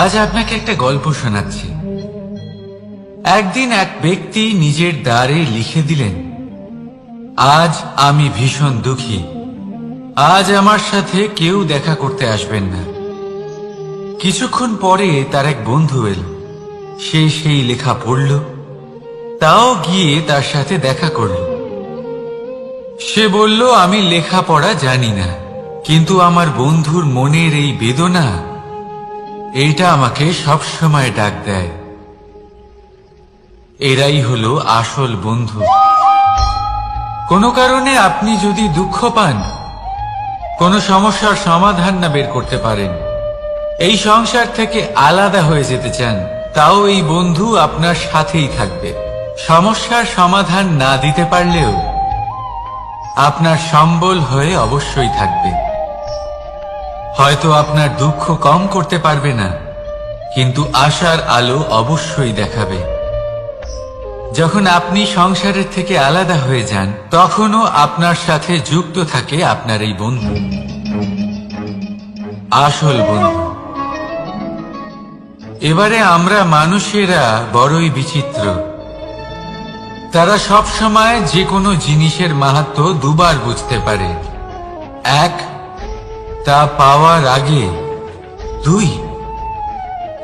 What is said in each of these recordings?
আজ আপনাকে একটা গল্প শোনাচ্ছি। একদিন এক ব্যক্তি নিজের দ্বারে লিখে দিলেন, আজ আমি ভীষণ দুঃখী, আজ আমার সাথে কেউ দেখা করতে আসবেন না। কিছুক্ষণ পরে তার এক বন্ধু এলো। সে সেই লেখা পড়ল, তাও গিয়ে তার সাথে দেখা করল। সে বলল, আমি লেখাপড়া জানি না, কিন্তু আমার বন্ধুর মনের এই বেদনা, এইটা আমাকে সবসময় ডাক দেয়। এরাই হলো আসল বন্ধু। কোনো কারণে আপনি যদি দুঃখ পান, কোনো সমস্যার সমাধান না বের করতে পারেন, এই সংসার থেকে আলাদা হয়ে যেতে চান, তাও এই বন্ধু আপনার সাথেই থাকবে। সমস্যার সমাধান না দিতে পারলেও আপনার সম্বল হয়ে অবশ্যই থাকবে। হয়তো আপনার দুঃখ কম করতে পারবে না, কিন্তু আশার আলো অবশ্যই দেখাবে। যখন আপনি সংসারের থেকে আলাদা হয়ে যান, তখনও আপনার সাথে যুক্ত থাকে আপনার এই বন্ধু, আসল বন্ধু। এবারে আমরা মানুষেরা বড়ই বিচিত্র। তারা সব সময় যে কোনো জিনিসের মাহাত্ম্য দুবার বুঝতে পারে। এক, তা পাওয়ার আগে। দুই,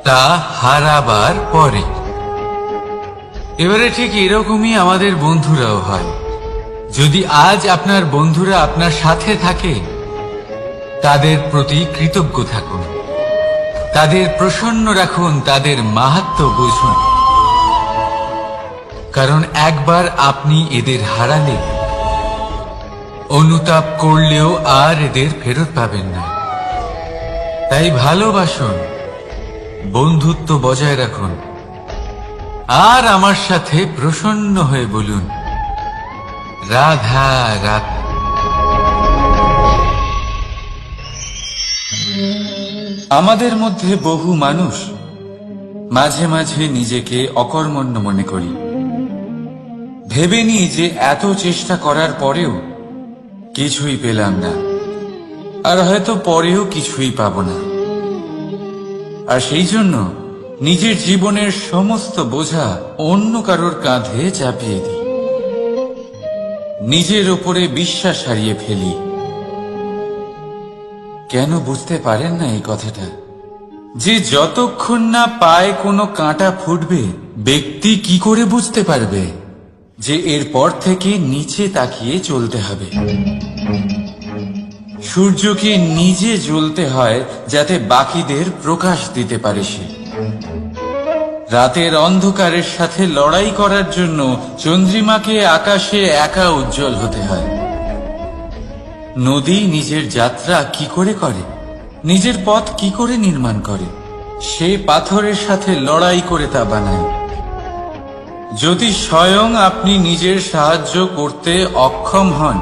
তা হারাবার পরে। এবারে ঠিক এরকমই আমাদের বন্ধুরাও হয়। যদি আজ আপনার বন্ধুরা আপনার সাথে থাকে, তাদের প্রতি কৃতজ্ঞ থাকুন, তাদের প্রসন্ন রাখুন, তাদের মাহাত্ম্য বুঝুন। কারণ একবার আপনি এদের হারালে, অনুতাপ করলেও আর এদের ফেরত পাবেন না। তাই ভালোবাসুন, বন্ধুত্ব বজায় রাখুন, আর আমার সাথে প্রসন্ন হয়ে বলুন, রাধা রাধা। আমাদের মধ্যে বহু মানুষ মাঝে মাঝে নিজেকে অকর্মণ্য মনে করি। ভেবে নিই যে এত চেষ্টা করার পরেও কিছুই পেলাম না, আর হয়তো পরেও কিছুই পাব না। আর সেই জন্য নিজের জীবনের সমস্ত বোঝা অন্য কারোর কাঁধে চাপিয়ে দিই, নিজের ওপরে বিশ্বাস হারিয়ে ফেলি। কেন বুঝতে পারেন না এই কথাটা? যে যতক্ষণ না পায়ে কোনো কাঁটা ফুটবে, ব্যক্তি কি করে বুঝতে পারবে যে এরপর থেকে নিচে তাকিয়ে চলতে হবে? সূর্যকে নিজে জ্বলতে হয় যাতে বাকিদের প্রকাশ দিতে পারে সে। রাতের অন্ধকারের সাথে লড়াই করার জন্য চন্দ্রিমাকে আকাশে একা উজ্জ্বল হতে হয়। নদী নিজের যাত্রা কি করে করে, নিজের পথ কি করে নির্মাণ করে? সে পাথরের সাথে লড়াই করে তা বানায়। যদি স্বয়ং আপনি নিজের সাহায্য করতে অক্ষম হন,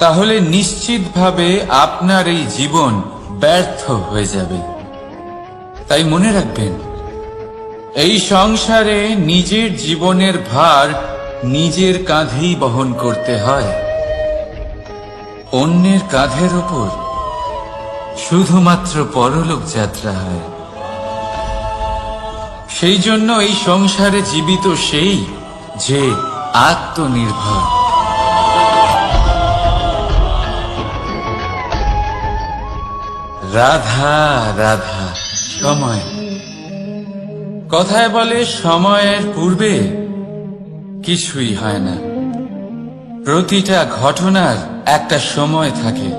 তাহলে নিশ্চিতভাবে আপনার এই জীবন ব্যর্থ হয়ে যাবে। তাই মনে রাখবেন, এই সংসারে নিজের জীবনের ভার নিজের কাঁধেই বহন করতে হয়। অন্যের কাঁধের ওপর শুধুমাত্র পরলোক যাত্রা হয়। সেই জন্য এই সংসারে জীবিত সেই যে আত্মনির্ভর। রাধা রাধা। সময়, কথায় বলে সময়ের পূর্বে কিছুই হয় না। প্রতিটা ঘটনার একটা সময় থাকে।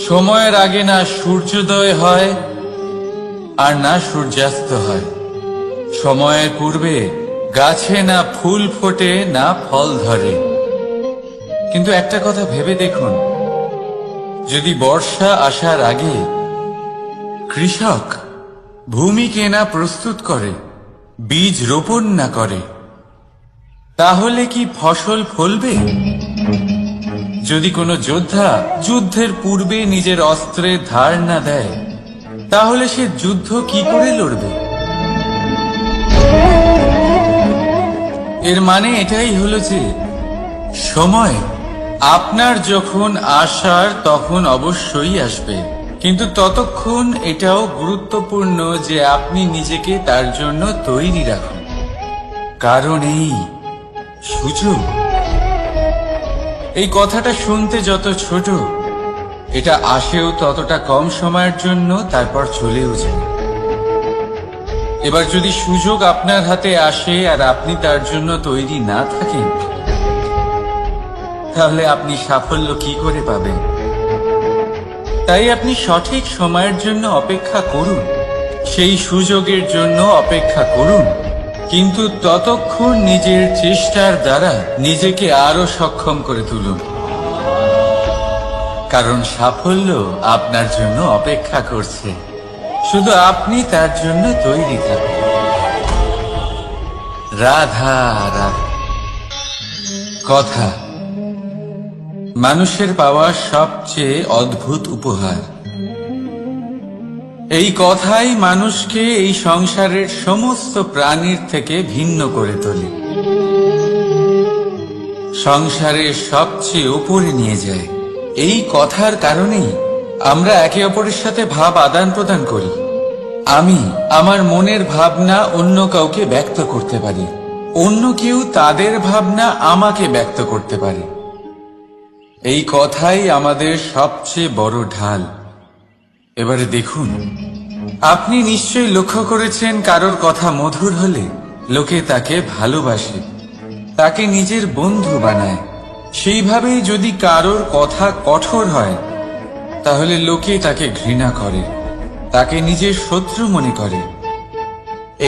সময়ের আগে না সূর্যোদয় হয় আর না সূর্যাস্ত হয়। সময়ের পূর্বে গাছে না ফুল ফোটে না ফল ধরে। কিন্তু একটা কথা ভেবে দেখুন, যদি বর্ষা আসার আগে কৃষক ভূমিকে না প্রস্তুত করে, বীজ রোপণ না করে, তাহলে কি ফসল ফলবে? যদি কোনো যোদ্ধা যুদ্ধের পূর্বে নিজের অস্ত্রের ধার না দেয়, তাহলে সে যুদ্ধ কি করে লড়বে? এর মানে এটাই হলো যে সময় আপনার যখন আসার তখন অবশ্যই আসবে, কিন্তু ততক্ষণ এটাও গুরুত্বপূর্ণ যে আপনি নিজেকে তার জন্য তৈরি রাখুন। কারণ এই সুযোগ, এই কথাটা শুনতে যত ছোট, এটা আসেও ততটা কম সময়ের জন্য, তারপর চলেও যায়। এবার যদি সুযোগ আপনার হাতে আসে আর আপনি তার জন্য তৈরি না থাকেন, তাহলে আপনি সাফল্য কি করে পাবেন? তাই আপনি সঠিক সময়ের জন্য অপেক্ষা করুন, সেই সুযোগের জন্য অপেক্ষা করুন, কিন্তু ততক্ষণ নিজের চেষ্টার দ্বারা নিজেকে আরো সক্ষম করে তুলুন। কারণ সাফল্য আপনার জন্য অপেক্ষা করছে, শুধু আপনি তার জন্য তৈরি থাকুন। রাধা রাধা। কথা মানুষের পাওয়া সবচেয়ে অদ্ভুত উপহার। এই কথাই মানুষকে এই সংসারের সমস্ত প্রাণীর থেকে ভিন্ন করে তোলে, সংসারের সবচেয়ে উপরে নিয়ে যায়। এই কথার কারণেই আমরা একে অপরের সাথে ভাব আদান প্রদান করি। আমি আমার মনের ভাবনা অন্য কাউকে ব্যক্ত করতে পারি, অন্য কেউ তাদের ভাবনা আমাকে ব্যক্ত করতে পারে। এই কথাই আমাদের সবচেয়ে বড় ঢাল। এবারে দেখুন, আপনি নিশ্চয়ই লক্ষ্য করেছেন, কারোর কথা মধুর হলে লোকে তাকে ভালোবাসে, তাকে নিজের বন্ধু বানায়। সেইভাবেই যদি কারোর কথা কঠোর হয়, তাহলে লোকে তাকে ঘৃণা করে, তাকে নিজের শত্রু মনে করে।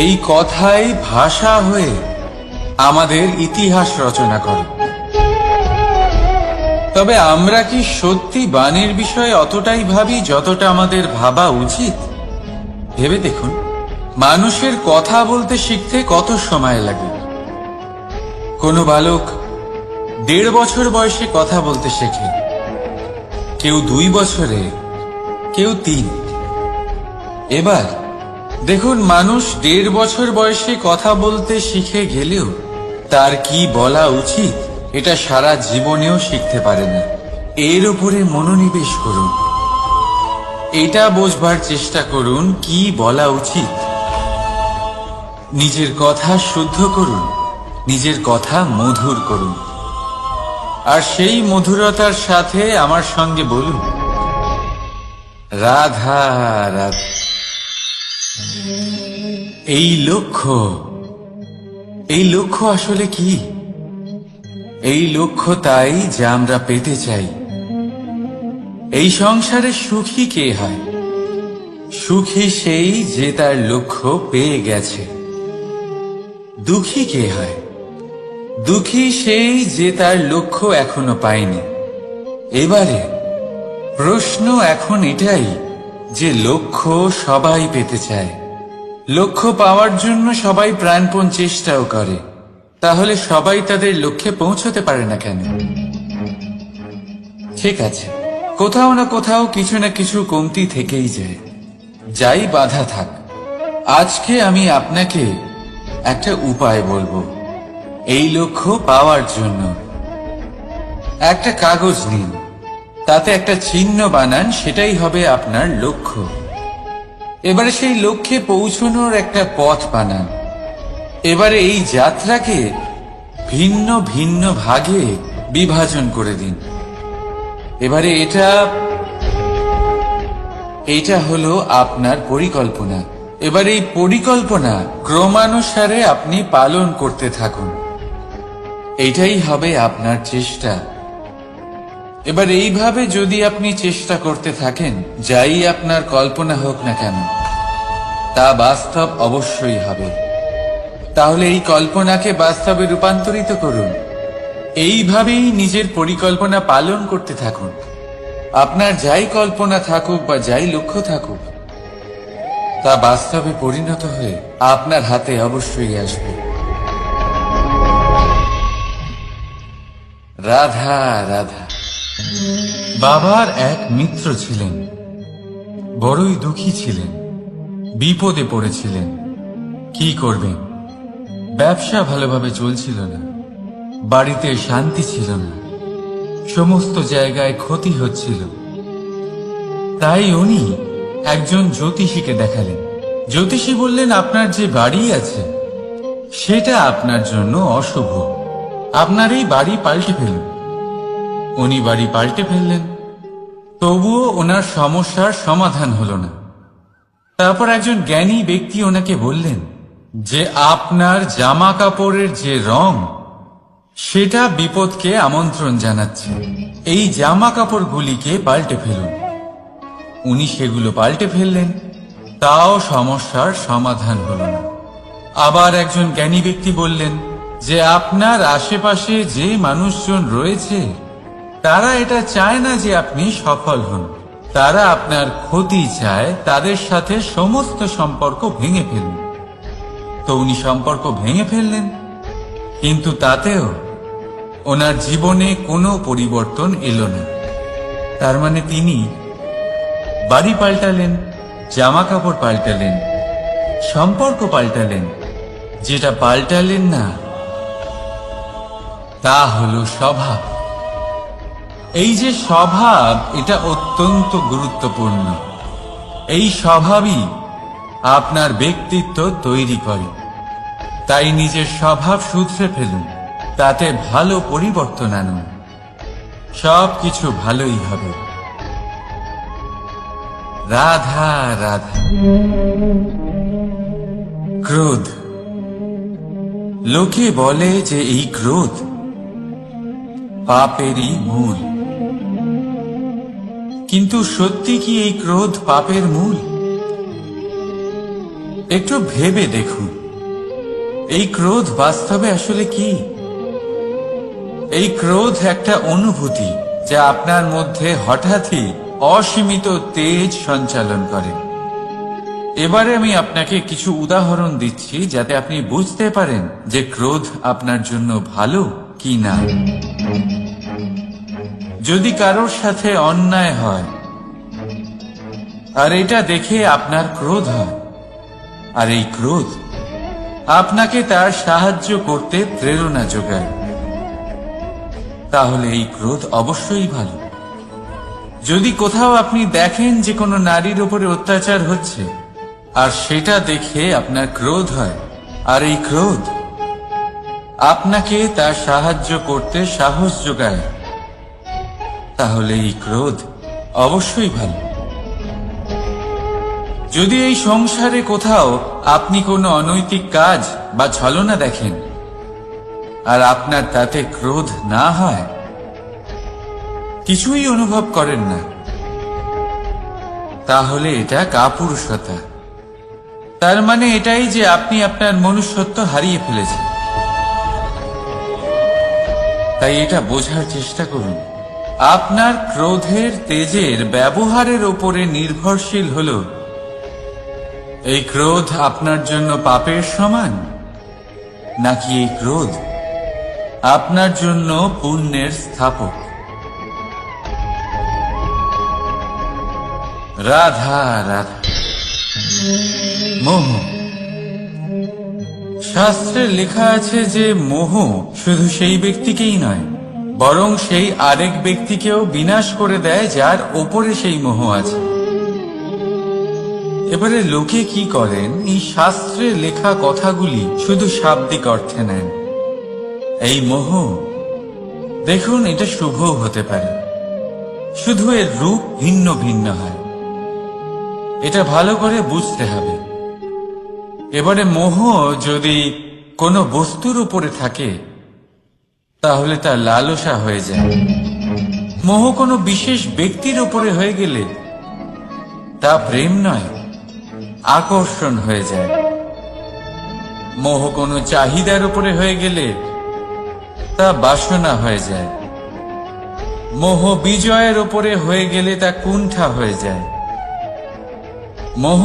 এই কথাই ভাষা হয়ে আমাদের ইতিহাস রচনা করে। তবে আমরা কি সত্যি বাণীর বিষয়ে অতটাই ভাবি যতটা আমাদের ভাবা উচিত? ভেবে দেখুন, মানুষের কথা বলতে শিখতে কত সময় লাগে। কোনো বালক 1.5 বছর বয়সে কথা বলতে শেখে, কেউ 2 বছরে, কেউ 3। এবার দেখুন, মানুষ 1.5 বছর বয়সে কথা বলতে শিখে গেলেও তার কি বলা উচিত এটা সারা জীবনেও শিখতে পারে না। এর উপরে মনোনিবেশ করুন, এটা বোঝবার চেষ্টা করুন কি বলা উচিত। নিজের কথা শুদ্ধ করুন, নিজের কথা মধুর করুন, আর সেই মধুরতার সাথে আমার সঙ্গে বলুন, রাধা রাধা। এই লক্ষ্য আসলে কি? এই লক্ষ্য তাই যা আমরা পেতে চাই। এই সংসারে সুখী কে হয়? সুখী সেই যে তার লক্ষ্য পেয়ে গেছে। দুঃখী কে হয়? দুঃখী সেই যে তার লক্ষ্য এখনো পায়নি। এবারে প্রশ্ন এখন এটাই যে লক্ষ্য সবাই পেতে চায়, লক্ষ্য পাওয়ার জন্য সবাই প্রাণপণ চেষ্টাও করে, তাহলে সবাই তাদের লক্ষ্যে পৌঁছতে পারে না কেন? ঠিক আছে, কোথাও না কোথাও কিছু না কিছু কমতি থেকেই যায়, যাই বাধা থাক। আজকে আমি আপনাকে একটা উপায় বলবো এই লক্ষ্য পাওয়ার জন্য। একটা কাগজ নিন, তাতে একটা চিহ্ন বানান, সেটাই হবে আপনার লক্ষ্য। এবারে সেই লক্ষ্যে পৌঁছানোর একটা পথ বানান। এবারে এই যাত্রাকে ভিন্ন ভিন্ন ভাগে বিভাজন করে দিন। এবারে এটা হলো আপনার পরিকল্পনা। এবার এই পরিকল্পনা ক্রমানুসারে আপনি পালন করতে থাকুন, এটাই হবে আপনার চেষ্টা। এবার এইভাবে যদি আপনি চেষ্টা করতে থাকেন, যাই আপনার কল্পনা হোক না কেন তা বাস্তব অবশ্যই হবে। তাহলে এই কল্পনাকে বাস্তবে রূপান্তরিত করুন। এইভাবেই নিজের পরিকল্পনা পালন করতে থাকুন। আপনার যাই কল্পনা থাকুক বা যাই লক্ষ্য থাকুক, তা বাস্তবে পরিণত হয়ে আপনার হাতে অবশ্যই আসবে। রাধা রাধা। বাবার এক মিত্র ছিলেন, বড়ই দুঃখী ছিলেন, বিপদে পড়েছিলেন। কি করবেন? ব্যবসা ভালোভাবে চলছিল না, বাড়িতে শান্তি ছিল না, সমস্ত জায়গায় ক্ষতি হচ্ছিল। তাই উনি একজন জ্যোতিষীকে দেখালেন। জ্যোতিষী বললেন, আপনার যে বাড়ি আছে সেটা আপনার জন্য অশুভ, আপনার এই বাড়ি পাল্টে ফেলুন। উনি বাড়ি পাল্টে ফেললেন, তবুও ওনার সমস্যার সমাধান হলো না। তারপর একজন জ্ঞানী ব্যক্তি ওনাকে বললেন যে আপনার জামা কাপড়ের যে রং সেটা বিপদকে আমন্ত্রণ জানাচ্ছে, এই জামা কাপড়গুলিকে পাল্টে ফেলুন। উনি সেগুলো পাল্টে ফেললেন, তাও সমস্যার সমাধান হলো না। আবার একজন জ্ঞানী ব্যক্তি বললেন যে আপনার আশেপাশে যে মানুষজন রয়েছে তারা এটা চায় না যে আপনি সফল হন, তারা আপনার ক্ষতি চায়, তাদের সাথে সমস্ত সম্পর্ক ভেঙে ফেলুন। তো উনি সম্পর্ক ভেঙে ফেললেন, কিন্তু তাতেও ওনার জীবনে কোনো পরিবর্তন এলো না। তার মানে তিনি বাড়ি পাল্টালেন, জামা কাপড় পাল্টালেন, সম্পর্ক পাল্টালেন, যেটা পাল্টালেন না তা হলো স্বভাব। এই যে স্বভাব, এটা অত্যন্ত গুরুত্বপূর্ণ। এই স্বভাবই আপনার ব্যক্তিত্ব তৈরি করে। তাই নিজের স্বভাব শুধরে ফেলুন, তাতে ভালো পরিবর্তন আনুন, সবকিছু ভালোই হবে। রাধা রাধা। ক্রোধ। লোকে বলে যে এই ক্রোধ পাপেরই মূল, কিন্তু সত্যি কি এই ক্রোধ পাপের মূল? একটু ভেবে দেখুন, এই ক্রোধ বাস্তবে আসলে কি? এই ক্রোধ একটা অনুভূতি যা আপনার মধ্যে হঠাৎই অসীমিত তেজ সঞ্চালন করে। এবারে আমি আপনাকে কিছু উদাহরণ দিচ্ছি যাতে আপনি বুঝতে পারেন যে ক্রোধ আপনার জন্য ভালো কি না। যদি কারোর সাথে অন্যায় হয় আর এটা দেখে আপনার ক্রোধ হয়, আর এই ক্রোধ আপনাকে তার সাহায্য করতে প্রেরণা যোগায়, তাহলে এই ক্রোধ অবশ্যই ভালো। যদি কোথাও আপনি দেখেন যে কোনো নারীর উপরে অত্যাচার হচ্ছে আর সেটা দেখে আপনার ক্রোধ হয়, আর এই ক্রোধ আপনাকে তার সাহায্য করতে সাহস যোগায়, তাহলে এই ক্রোধ অবশ্যই ভালো। যদি এই সংসারে কোথাও আপনি কোনো অনৈতিক কাজ বা ছলনা দেখেন আর আপনার তাতে ক্রোধ না হয়, কিছুই অনুভব করেন না, তাহলে এটা কাপুরুষতা। তার মানে এটাই যে আপনি আপনার মনুষ্যত্ব হারিয়ে ফেলেছেন। তাই এটা বোঝার চেষ্টা করুন, আপনার ক্রোধের তেজের ব্যবহারের উপরে নির্ভরশীল হলো এই ক্রোধ আপনার জন্য পাপের সমান, নাকি এই ক্রোধ আপনার জন্য পুণ্যের স্থাপক। রাধা রাধা। মোহ। শাস্ত্রে লেখা আছে যে মোহ শুধু সেই ব্যক্তিকেই নয়, বরং সেই আরেক ব্যক্তিকেও বিনাশ করে দেয় যার ওপরে সেই মোহ আছে। এবারে লোকে কি করেন, এই শাস্ত্রে লেখা কথাগুলি শুধু শাব্দিক অর্থে নেন। এই মোহ, দেখুন, এটা শুভ হতে পারে, শুধু এর রূপ ভিন্ন ভিন্ন হয়, এটা ভালো করে বুঝতে হবে। এবারে মোহ যদি কোনো বস্তুর উপরে থাকে তাহলে তা লালসা হয়ে যায়। মোহ কোনো বিশেষ ব্যক্তির উপরে হয়ে গেলে তা প্রেম নয়, আকর্ষণ হয়ে যায়। মোহ কোনো চাহিদার উপরে হয়ে গেলে তা বাসনা হয়ে যায়। মোহ বিজয়ের উপরে হয়ে গেলে তা কুণ্ঠা হয়ে যায়। মোহ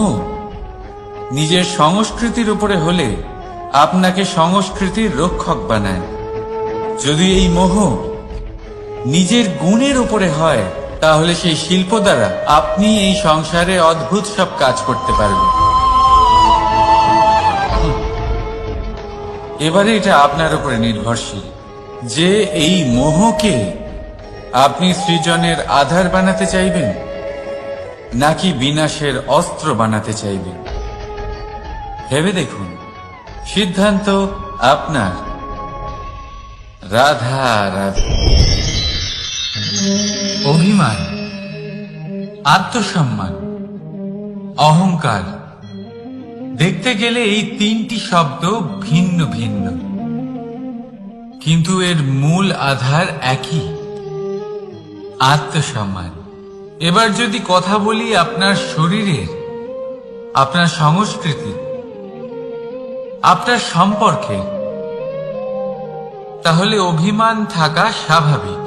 নিজের সংস্কৃতির উপরে হলে আপনাকে সংস্কৃতির রক্ষক বানায়। যদি এই মোহ নিজের গুণের উপরে হয় তাহলে সেই শিল্প দ্বারা আপনি এই সংসারে অদ্ভুত সব কাজ করতে পারবেন। এবারে এটা আপনার উপরে নির্ভরশীল যে এই মোহকে আপনি সৃজনের আধার বানাতে চাইবেন, নাকি বিনাশের অস্ত্র বানাতে চাইবেন? ভেবে দেখুন, সিদ্ধান্ত আপনার। রাধা রাধা। অভিমান, আত্মসম্মান, অহংকার, দেখতে গেলে এই তিনটি শব্দ ভিন্ন ভিন্ন, কিন্তু এর মূল আধার একই, আত্মসম্মান। এবার যদি কথা বলি আপনার শরীরের, আপনার সংস্কৃতি, আপনার সম্পর্কে, তাহলে অভিমান থাকা স্বাভাবিক।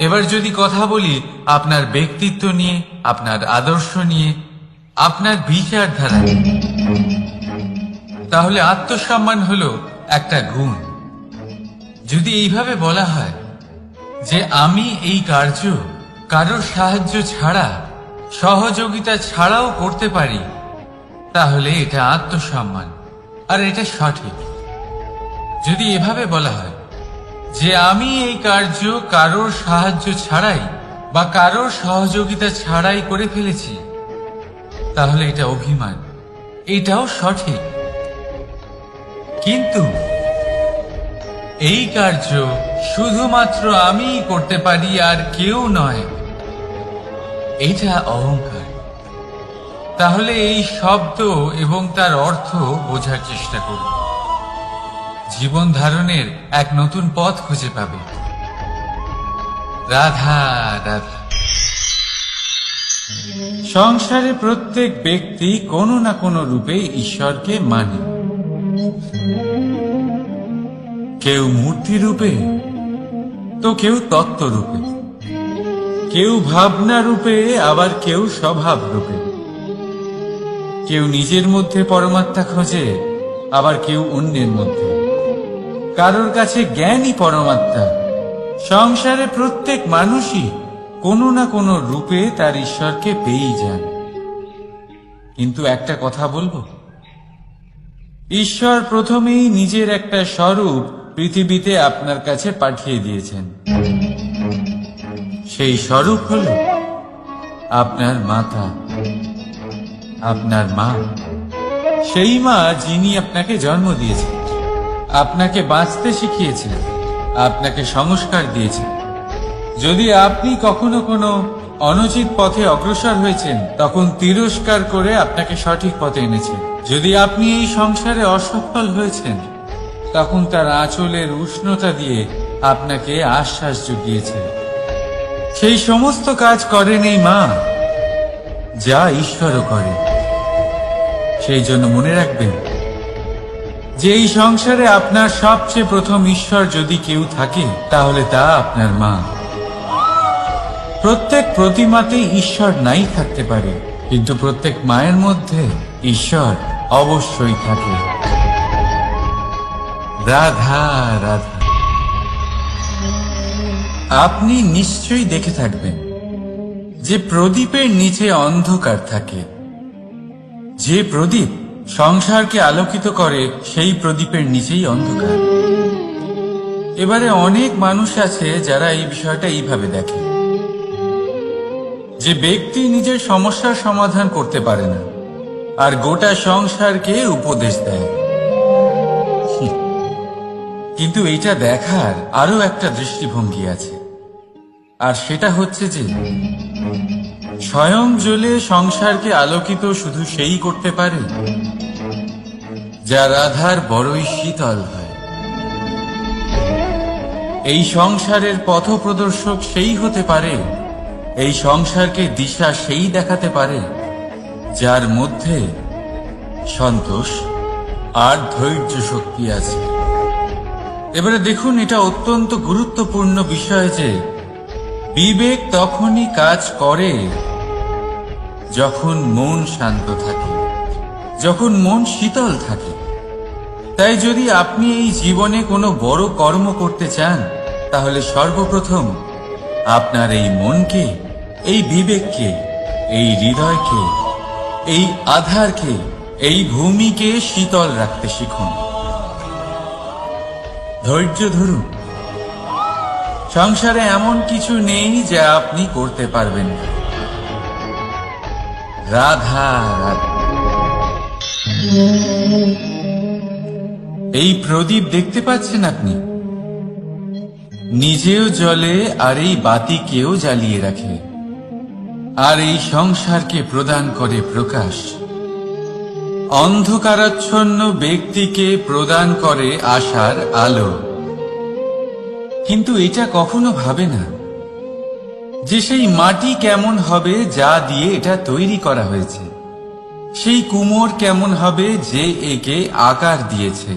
এবার যদি কথা বলি আপনার ব্যক্তিত্ব নিয়ে, আপনার আদর্শ নিয়ে, আপনার বিচারধারা নিয়ে, তাহলে আত্মসম্মান হলো একটা গুণ। যদি এইভাবে বলা হয় যে আমি এই কার্য কারোর সাহায্য ছাড়া, সহযোগিতা ছাড়াও করতে পারি, তাহলে এটা আত্মসম্মান, আর এটা সঠিক। যদি এভাবে বলা হয় যে আমি এই কার্য কারোর সাহায্য ছাড়াই বা কারোর সহযোগিতা ছাড়াই করে ফেলেছি, তাহলে এটা অভিমান, এটাও সঠিক। কিন্তু এই কার্য শুধুমাত্র আমিই করতে পারি আর কেউ নয়, এটা অহংকার। তাহলে এই শব্দ এবং তার অর্থ বোঝার চেষ্টা করুন। জীবন ধারণের এক নতুন পথ খুঁজে পাবে। রাধা রাধা। সংসারে প্রত্যেক ব্যক্তি কোনো না কোনো রূপে ঈশ্বরকে মানে। কেউ মূর্তি রূপে, তো কেউ তত্ত্ব রূপে, কেউ ভাবনা রূপে, আবার কেউ স্বভাব রূপে। কেউ নিজের মধ্যে পরমাত্মা খোঁজে, আবার কেউ অন্যের মধ্যে। কারোর কাছে জ্ঞানই পরমাত্মা। সংসারে প্রত্যেক মানুষই কোনো না কোনো রূপে তার ঈশ্বরকে পেয়েই যান। কিন্তু একটা কথা বলবো, ঈশ্বর প্রথমেই নিজের একটা স্বরূপ পৃথিবীতে আপনার কাছে পাঠিয়ে দিয়েছেন। সেই স্বরূপ হল আপনার মাতা, আপনার মা। সেই মা যিনি আপনাকে জন্ম দিয়েছেন, আপনাকে বাঁচতে শিখিয়েছেন, আপনাকে সংস্কার দিয়েছেন। যদি আপনি কখনো কোনো অনুচিত পথে অগ্রসর হয়েছেন, তখন তিরস্কার করে আপনাকে সঠিক পথে এনেছেন। যদি আপনি এই সংসারে অসফল হয়েছেন, তখন তার আঁচলের উষ্ণতা দিয়ে আপনাকে আশ্বাস জুগিয়েছেন। সেই সমস্ত কাজ করেন এই মা, যা ঈশ্বরও করে। সেই জন্য মনে রাখবেন যে এই সংসারে আপনার সবচেয়ে প্রথম ঈশ্বর যদি কেউ থাকে, তাহলে তা আপনার মা। প্রত্যেক প্রতিমাতে ঈশ্বর নাই থাকতে পারে, কিন্তু প্রত্যেক মায়ের মধ্যে ঈশ্বর অবশ্যই থাকে। রাধা রাধা। আপনি নিশ্চয়ই দেখে থাকবেন যে প্রদীপের নিচে অন্ধকার থাকে। যে প্রদীপ সংসারকে আলোকিত করে, সেই প্রদীপের নিচেই অন্ধকার। এবারে অনেক মানুষ আছে যারা এই বিষয়টা এইভাবে দেখে যে ব্যক্তি নিজের সমস্যার সমাধান করতে পারে না, আর গোটা সংসারকে উপদেশ দেয়। কিন্তু এইটা দেখার আরো একটা দৃষ্টিভঙ্গি আছে, আর সেটা হচ্ছে যে স্বয়ং জ্বলে সংসারকে আলোকিত শুধু সেই করতে পারে যা রাধার বড়ই শীতল হয়। এই সংসারের পথপ্রদর্শক সেই হতে পারে, এই সংসারকে দিশা সেই দেখাতে পারে যার মধ্যে সন্তোষ আর ধৈর্য শক্তি আছে। এবারে দেখুন, এটা অত্যন্ত গুরুত্বপূর্ণ বিষয় যে বিবেক তখনই কাজ করে যখন মন শান্ত থাকে, যখন মন শীতল থাকে। তাই যদি আপনি এই জীবনে কোনো বড় কর্ম করতে চান, তাহলে সর্বপ্রথম আপনার এই মনকে, এই বিবেককে, এই হৃদয়কে, এই আধারকে, এই ভূমিকে শীতল রাখতে শিখুন। ধৈর্য ধরুন। সংসারে এমন কিছু নেই যা আপনি করতে পারবেন না। রাধা রাধা। এই প্রদীপ দেখতে পাচ্ছেন আপনি? নিজেও জ্বলে আর এই বাতিকেও জ্বালিয়ে রাখে, আর এই সংসারকে প্রদান করে প্রকাশ। অন্ধকারাচ্ছন্ন ব্যক্তিকে প্রদান করে আশার আলো। কিন্তু এটা কখনো ভাবে না যে সেই মাটি কেমন হবে যা দিয়ে এটা তৈরি করা হয়েছে, সেই কুমোর কেমন হবে যে একে আকার দিয়েছে।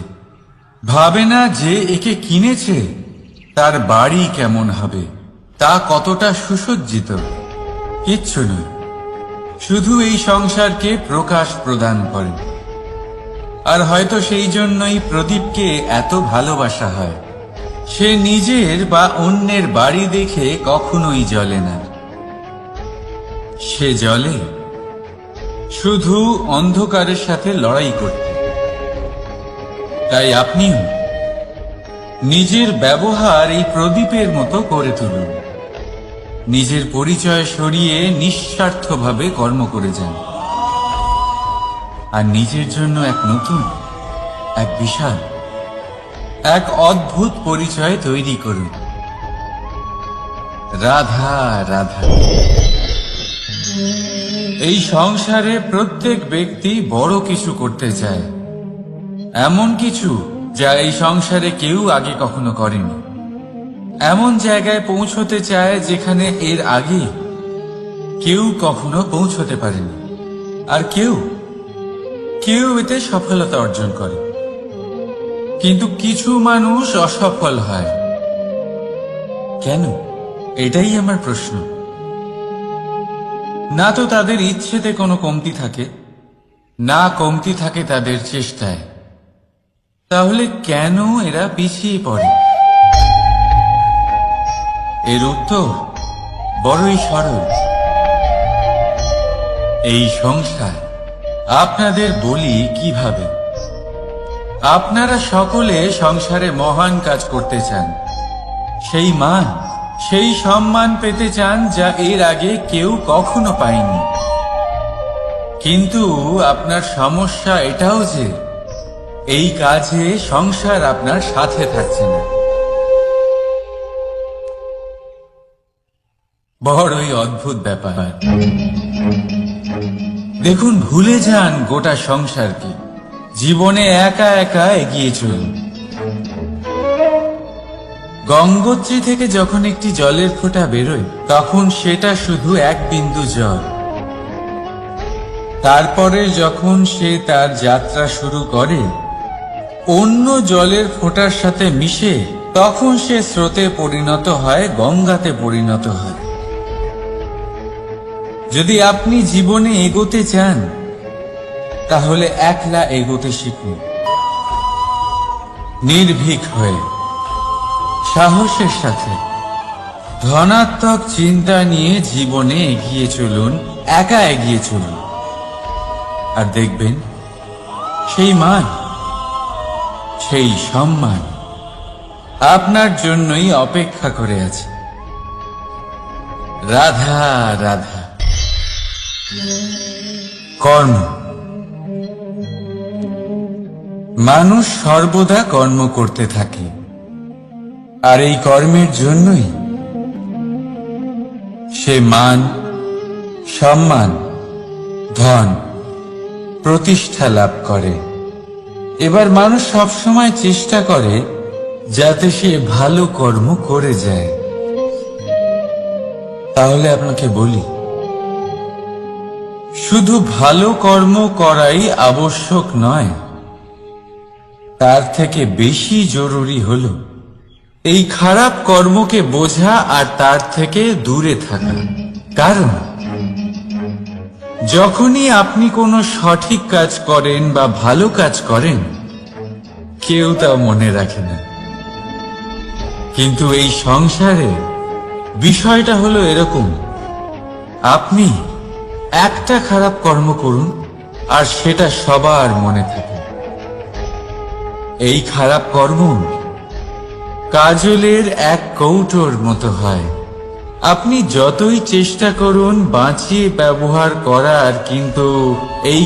ভাবে না যে একে কিনেছে তার বাড়ি কেমন হবে, তা কতটা সুসজ্জিত। কিচ্ছু নয়, শুধু এই সংসারকে প্রকাশ প্রদান করে। আর হয়তো সেই জন্যই প্রদীপকে এত ভালোবাসা হয়। সে নিজের বা অন্যের বাড়ি দেখে কখনোই জ্বলে না। সে জ্বলে শুধু অন্ধকারের সাথে লড়াই করতে। তাই আপনিও নিজের ব্যবহার এই প্রদীপের মতো করে তুলুন। নিজের পরিচয় সরিয়ে নিঃস্বার্থভাবে কর্ম করে যান, আর নিজের জন্য এক নতুন, এক বিশাল, এক অদ্ভুত পরিচয় তৈরি করুন। রাধা রাধা। এই সংসারে প্রত্যেক ব্যক্তি বড় কিছু করতে চায়, এমন কিছু যা এই সংসারে কেউ আগে কখনো করেনি। এমন জায়গায় পৌঁছতে চায় যেখানে এর আগে কেউ কখনো পৌঁছতে পারেনি, আর কেউ এতে সফলতা অর্জন করে। কিন্তু কিছু মানুষ অসফল হয় কেন? এটাই আমার প্রশ্ন। না তো তাদের ইচ্ছেতে কোনো কমতি থাকে, না কমতি থাকে তাদের চেষ্টায়। তাহলে কেন এরা পিছিয়ে পড়ে? এর উত্তর বড়ই সরল। এই সংসার আপনাদের বলি কিভাবে। আপনারা সকলে সংসারে মহান কাজ করতে চান, সেই মান, সেই সম্মান পেতে চান যা এর আগে কেউ কখনো পায়নি। কিন্তু আপনার সমস্যা এটাও যে এই কাজে সংসার আপনার সাথে থাকছে না। বড়ই অদ্ভুত ব্যাপার। দেখুন, ভুলে যান গোটা সংসারকে, জীবনে একা একা এগিয়ে চলুন। গঙ্গোত্রী থেকে যখন একটি জলের ফোঁটা বেরোয় তখন সেটা শুধু এক বিন্দু জল। তারপরে যখন সে তার যাত্রা শুরু করে অন্য জলের ফোঁটার সাথে মিশে, তখন সে স্রোতে পরিণত হয়, গঙ্গাতে পরিণত হয়। যদি আপনি জীবনে এগোতে চান তাহলে একলা এগোতে শিখুন। নির্ভীক হয়ে, সাহসের সাথে, ধনাত্মক চিন্তা নিয়ে জীবনে এগিয়ে চলুন, একা এগিয়ে চলুন। আর দেখবেন সেই মান, সেই সম্মান আপনার জন্যই অপেক্ষা করে আছে। রাধা রাধা। কর্ম। মানুষ সর্বদা কর্ম করতে থাকে, আর এই কর্মের জন্যই সে মান, সম্মান, ধন, প্রতিষ্ঠা লাভ করে। এবার মানুষ সবসময় চেষ্টা করে যাতে সে ভালো কর্ম করে যায়। তাহলে আপনাকে বলি, শুধু ভালো কর্ম করাই আবশ্যক নয়, তার থেকে বেশি জরুরি হলো এই খারাপ কর্মকে বোঝা আর তার থেকে দূরে থাকা। কারণ যখনই আপনি কোনো সঠিক কাজ করেন বা ভালো কাজ করেন, কেউ তা মনে রাখে না। কিন্তু এই সংসারে বিষয়টা হলো এরকম, আপনি একটা খারাপ কর্ম করুন আর সেটা সবার মনে থাকে। এই খারাপ কর্ম কাজলের এক কৌটোর মতো হয়, আপনি যতই চেষ্টা করুন বাঁচিয়ে ব্যবহার করার, কিন্তু এই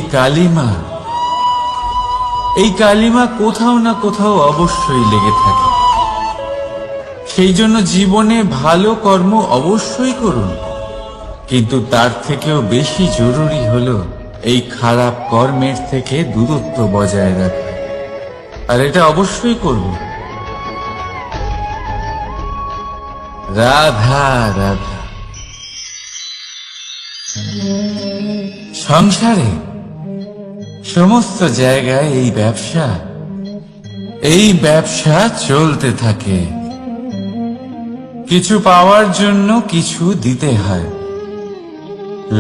কালিমা কোথাও না কোথাও অবশ্যই লেগে থাকে। সেই জন্য জীবনে ভালো কর্ম অবশ্যই করুন, কিন্তু তার থেকেও বেশি জরুরি হলো এই খারাপ কর্মের থেকে দূরত্ব বজায় রাখা। আর এটা অবশ্যই করব। রাধা রাধা। সংসারে সমস্ত জায়গায় এই ব্যবসা চলতে থাকে। কিছু পাওয়ার জন্য কিছু দিতে হয়,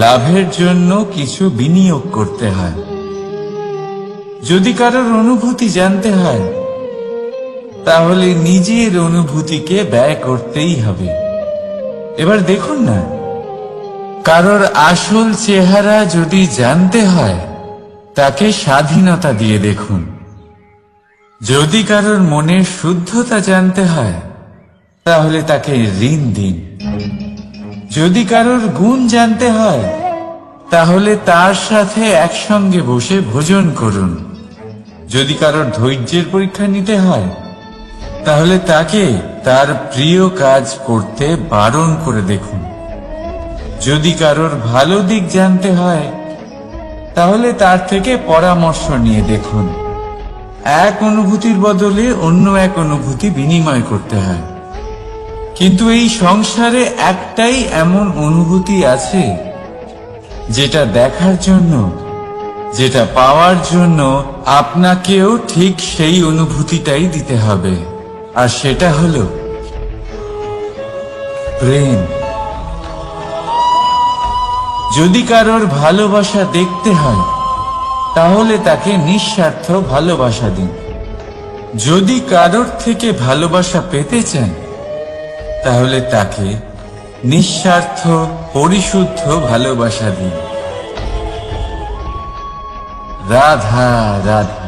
লাভের জন্য কিছু বিনিয়োগ করতে হয়। যদি কারোর অনুভূতি জানতে হয়, তাহলে নিজের অনুভূতিকে ব্যয় করতেই হবে। এবার দেখুন না, কারোর আসল চেহারা যদি জানতে হয়, তাকে স্বাধীনতা দিয়ে দেখুন। যদি কারোর মনের শুদ্ধতা জানতে হয়, তাহলে তাকে ঋণ দিন। যদি কারোর গুণ জানতে হয়, তাহলে তার সাথে একসঙ্গে বসে ভোজন করুন। যদি কারোর ধৈর্যের পরীক্ষা নিতে হয়, তাহলে তাকে তার প্রিয় কাজ করতে বারণ করে দেখুন। যদি কারোর ভালো দিক জানতে হয়, তাহলে তার থেকে পরামর্শ নিয়ে দেখুন। এক অনুভূতির বদলে অন্য এক অনুভূতি বিনিময় করতে হয়। কিন্তু এই সংসারে একটাই এমন অনুভূতি আছে, যেটা দেখার জন্য, যেটা পাওয়ার জন্য আপনাকেও ঠিক সেই অনুভূতিটাই দিতে হবে। আর সেটা হলো প্রেম। যদি কারোর ভালোবাসা দেখতে হয়, তাহলে তাকে নিঃস্বার্থ ভালোবাসা দিন। যদি কারোর থেকে ভালোবাসা পেতে চান, তাহলে তাকে নিঃস্বার্থ পরিশুদ্ধ ভালোবাসা দিন। রাধা রাধা।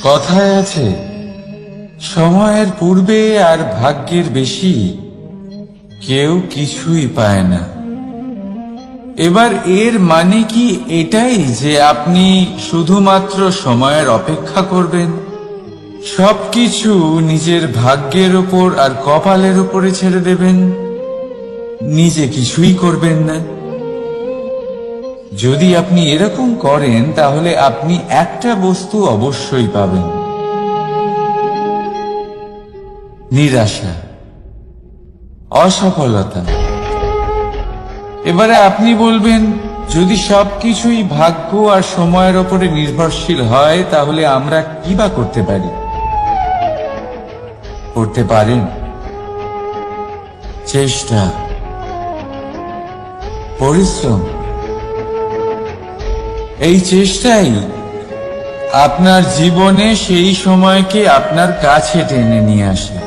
কথায় আছে, সময়ের পূর্বে আর ভাগ্যের বেশি কেউ কিছুই পায় না। এবার এর মানে কি এটাই যে আপনি শুধুমাত্র সময়ের অপেক্ষা করবেন, সবকিছু নিজের ভাগ্যের উপর আর কপালের উপরে ছেড়ে দেবেন, নিজে কিছুই করবেন না? যদি আপনি এরকম করেন, তাহলে আপনি একটা বস্তু অবশ্যই পাবেন: নিরাশা, অসফলতা। এবারে আপনি বলবেন, যদি সবকিছুই ভাগ্য আর সময়ের উপরে নির্ভরশীল হয়, তাহলে আমরা কি বা করতে পারি? করতে পারেন চেষ্টা, পরিশ্রম। এই চেষ্টাই আপনার জীবনে সেই সময়কে আপনার কাছে টেনে নিয়ে আসে,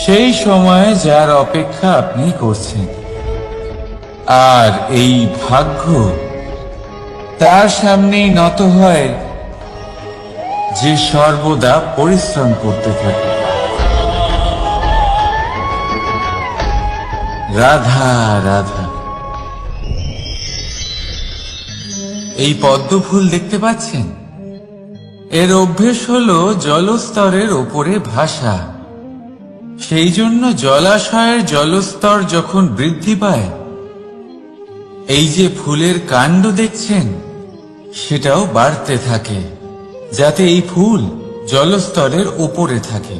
সেই সময়ে যার অপেক্ষা আপনি করছেন। আর এই ভাগ্য তার সামনেই নত হয়, যে সর্বদা পরিশ্রম করতে থাকে। রাধা রাধা। এই পদ্ম ফুল দেখতে পাচ্ছেন? এর অভ্যেস হলো জলস্তরের ওপরে ভাসা। সেই জন্য জলাশয়ের জলস্তর যখন বৃদ্ধি পায়, এই যে ফুলের কাণ্ড দেখছেন, সেটাও বাড়তে থাকে, যাতে এই ফুল জলস্তরের উপরে থাকে।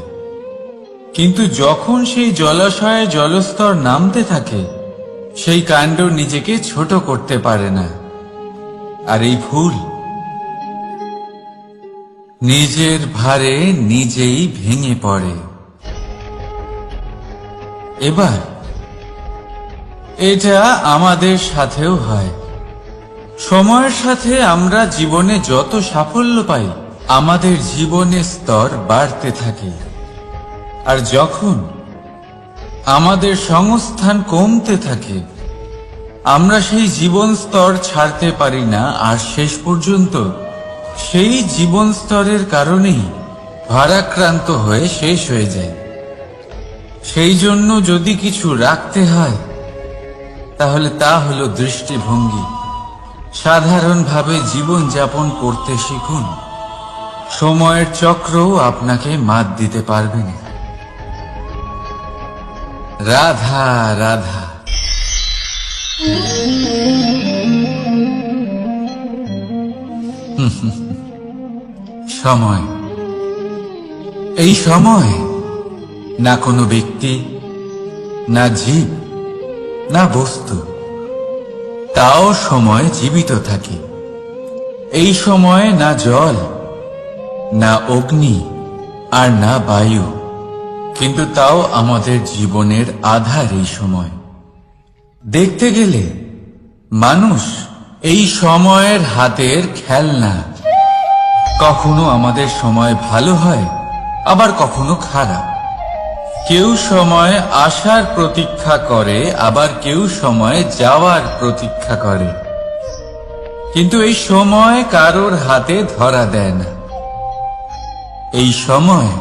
কিন্তু যখন সেই জলাশয়ে জলস্তর নামতে থাকে, সেই কাণ্ড নিজেকে ছোট করতে পারে না, আর এই ফুল নিজের ভারে নিজেই ভেঙে পড়ে। এবার এটা আমাদের সাথেও হয়। সময়ের সাথে আমরা জীবনে যত সাফল্য পাই, আমাদের জীবনের স্তর বাড়তে থাকে। আর যখন আমাদের সংস্থান কমতে থাকে, আমরা সেই জীবন স্তর ছাড়তে পারি না, আর শেষ পর্যন্ত সেই জীবন স্তরের কারণেই ভারাক্রান্ত হয়ে শেষ হয়ে যায়। সেই জন্য যদি কিছু রাখতে হয় তাহলে তা হলো দৃষ্টিভঙ্গি। সাধারণভাবে জীবন যাপন করতে শিখুন, সময়ের চক্রও আপনাকে মাত দিতে পারবে না। রাধা রাধা। সময়, এই সময় না কোনো ব্যক্তি, না জীব, না বস্তু, তাও সময় জীবিত থাকে। এই সময়ে না জল, না অগ্নি, আর না বায়ু, কিন্তু তাও আমাদের জীবনের আধার এই সময়। দেখতে গেলে মানুষ এই সময়ের হাতের খেলনা। কখনো আমাদের সময় ভালো হয়, আবার কখনো খারাপ। কেউ সময় আসার প্রতীক্ষা করে, আবার কেউ সময় যাওয়ার প্রতীক্ষা করে, কিন্তু এই সময় কারোর হাতে ধরা দেয় না। এই সময়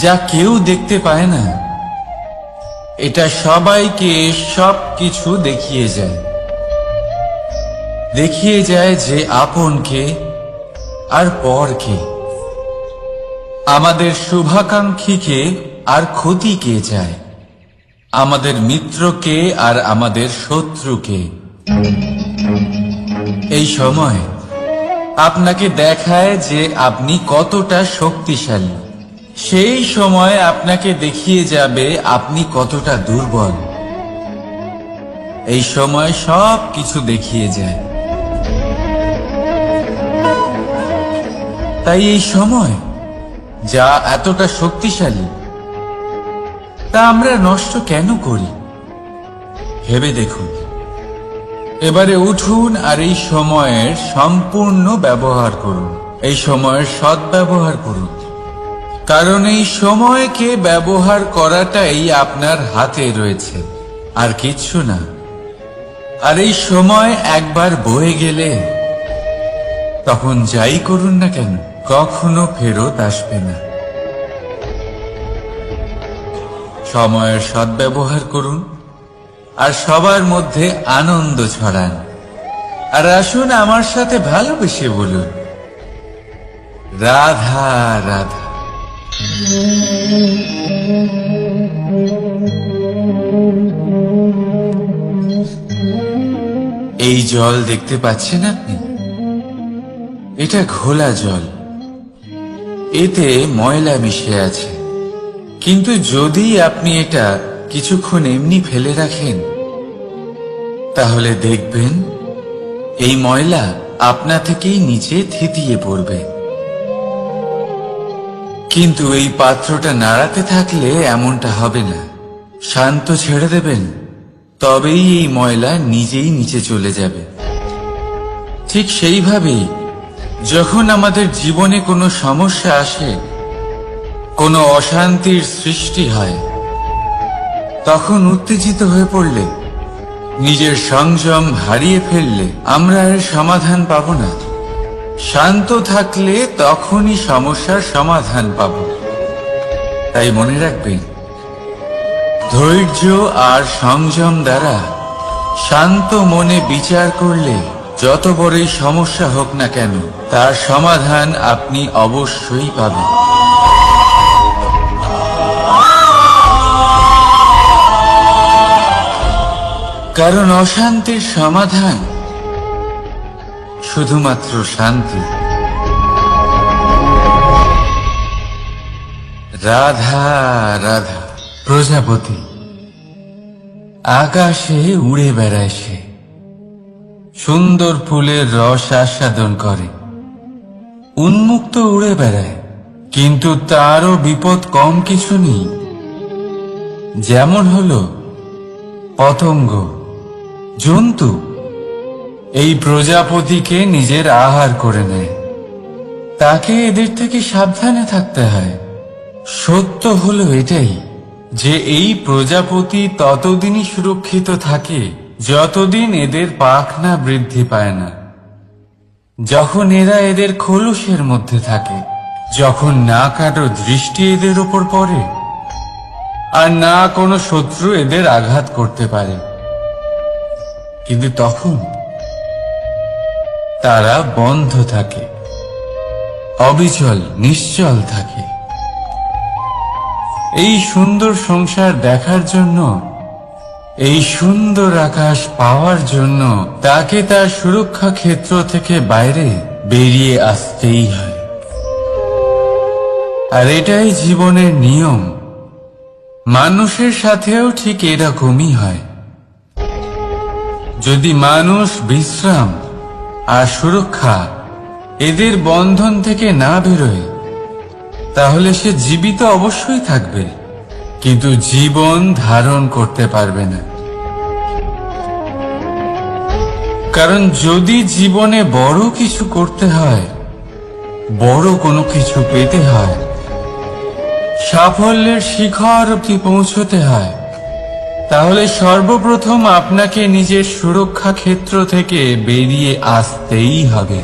যা কেউ দেখতে পায় না, এটা সবাইকে সবকিছু দেখিয়ে যায়। দেখিয়ে যায় যে আপনকে আর পরকে, আমাদের শুভাকাঙ্ক্ষীকে আর ক্ষতিকে চায়, আমাদের মিত্রকে আর আমাদের শত্রুকে। এই সময় আপনাকে দেখায় যে আপনি কতটা শক্তিশালী, সেই সময় আপনাকে দেখিয়ে যাবে আপনি কতটা দুর্বল। এই সময় সব কিছু দেখিয়ে যায়। তাই এই সময় যা এতটা শক্তিশালী, তা আমরা নষ্ট কেন করি? ভেবে দেখুন। এবারে উঠুন আর এই সময়ের সম্পূর্ণ ব্যবহার করুন, এই সময়ের সদ্ব্যবহার করুন, কারণ এই সময়কে ব্যবহার করাটাই আপনার হাতে রয়েছে, আর কিচ্ছু না। আর এই সময় একবার বয়ে গেলে তখন যাই করুন না কেন, কখনো ফেরত আসবে না। সময়ের সদ্ব্যবহার করুন আর সবার মধ্যে আনন্দ ছড়ান। আর আসুন আমার সাথে ভালোবেসে বলুন, রাধা রাধা। এই জল দেখতে পাচ্ছেন আপনি? এটা ঘোলা জল, এতে ময়লা মিশে আছে। কিন্তু যদি আপনি এটা কিছুক্ষণ এমনি ফেলে রাখেন, তাহলে দেখবেন এই ময়লা আপনা থেকেই নিচে থিতিয়ে পড়বে। কিন্তু এই পাত্রটা নাড়াতে থাকলে এমনটা হবে না। শান্ত ছেড়ে দেবেন, তবেই এই ময়লা নিজেই নিচে চলে যাবে। ঠিক সেইভাবেই যখন আমাদের জীবনে কোনো সমস্যা আসে, কোনো অশান্তির সৃষ্টি হয়, তখন উত্তেজিত হয়ে পড়লে, নিজের সংযম হারিয়ে ফেললে আমরা এর সমাধান পাব না। শান্ত থাকলে তখনই সমস্যার সমাধান পাব। তাই মনে রাখবেন, ধৈর্য আর সংযম দ্বারা শান্ত মনে বিচার করলে যত বড়ই সমস্যা হোক না কেন, তার সমাধান আপনি অবশ্যই পাবেন। কারণ অশান্তির সমাধান শুধুমাত্র শান্তি। রাধা রাধা। প্রজাপতি আকাশে উড়ে বেড়ায়, সে সুন্দর ফুলের রস আস্বাদন করে, উন্মুক্ত উড়ে বেড়ায়, কিন্তু তারও বিপদ কম কিছু নেই। যেমন হলো পতঙ্গ, জন্তু এই প্রজাপতিকে নিজের আহার করে নেয়। তাকে এদের থেকে সাবধানে থাকতে হয়। সত্য হলো এটাই যে এই প্রজাপতি ততদিনই সুরক্ষিত থাকে যতদিন এদের পাখনা বৃদ্ধি পায় না। যখন এরা এদের খোলসের মধ্যে থাকে, যখন না কারো দৃষ্টি এদের ওপর পড়ে, আর না কোনো শত্রু এদের আঘাত করতে পারে। কিন্তু তখন তারা বন্ধ থাকে, অবিচল নিশ্চল থাকে। এই সুন্দর সংসার দেখার জন্য, এই সুন্দর আকাশ পাওয়ার জন্য তাকে তার সুরক্ষা ক্ষেত্র থেকে বাইরে বেরিয়ে আসতেই হয়। আর এটাই জীবনের নিয়ম। মানুষের সাথেও ঠিক এরকমই হয়। যদি মানুষ বিশ্রাম আর সুরক্ষা এদের বন্ধন থেকে না বেরোয়, তাহলে সে জীবিত অবশ্যই থাকবে, কিন্তু জীবন ধারণ করতে পারবে না। কারণ যদি জীবনে বড় কিছু করতে হয়, বড় কোনো কিছু পেতে হয়, সাফল্যের শিখর অবধি পৌঁছতে হয়, তাহলে সর্বপ্রথম আপনাকে নিজের সুরক্ষা ক্ষেত্র থেকে বেরিয়ে আসতেই হবে।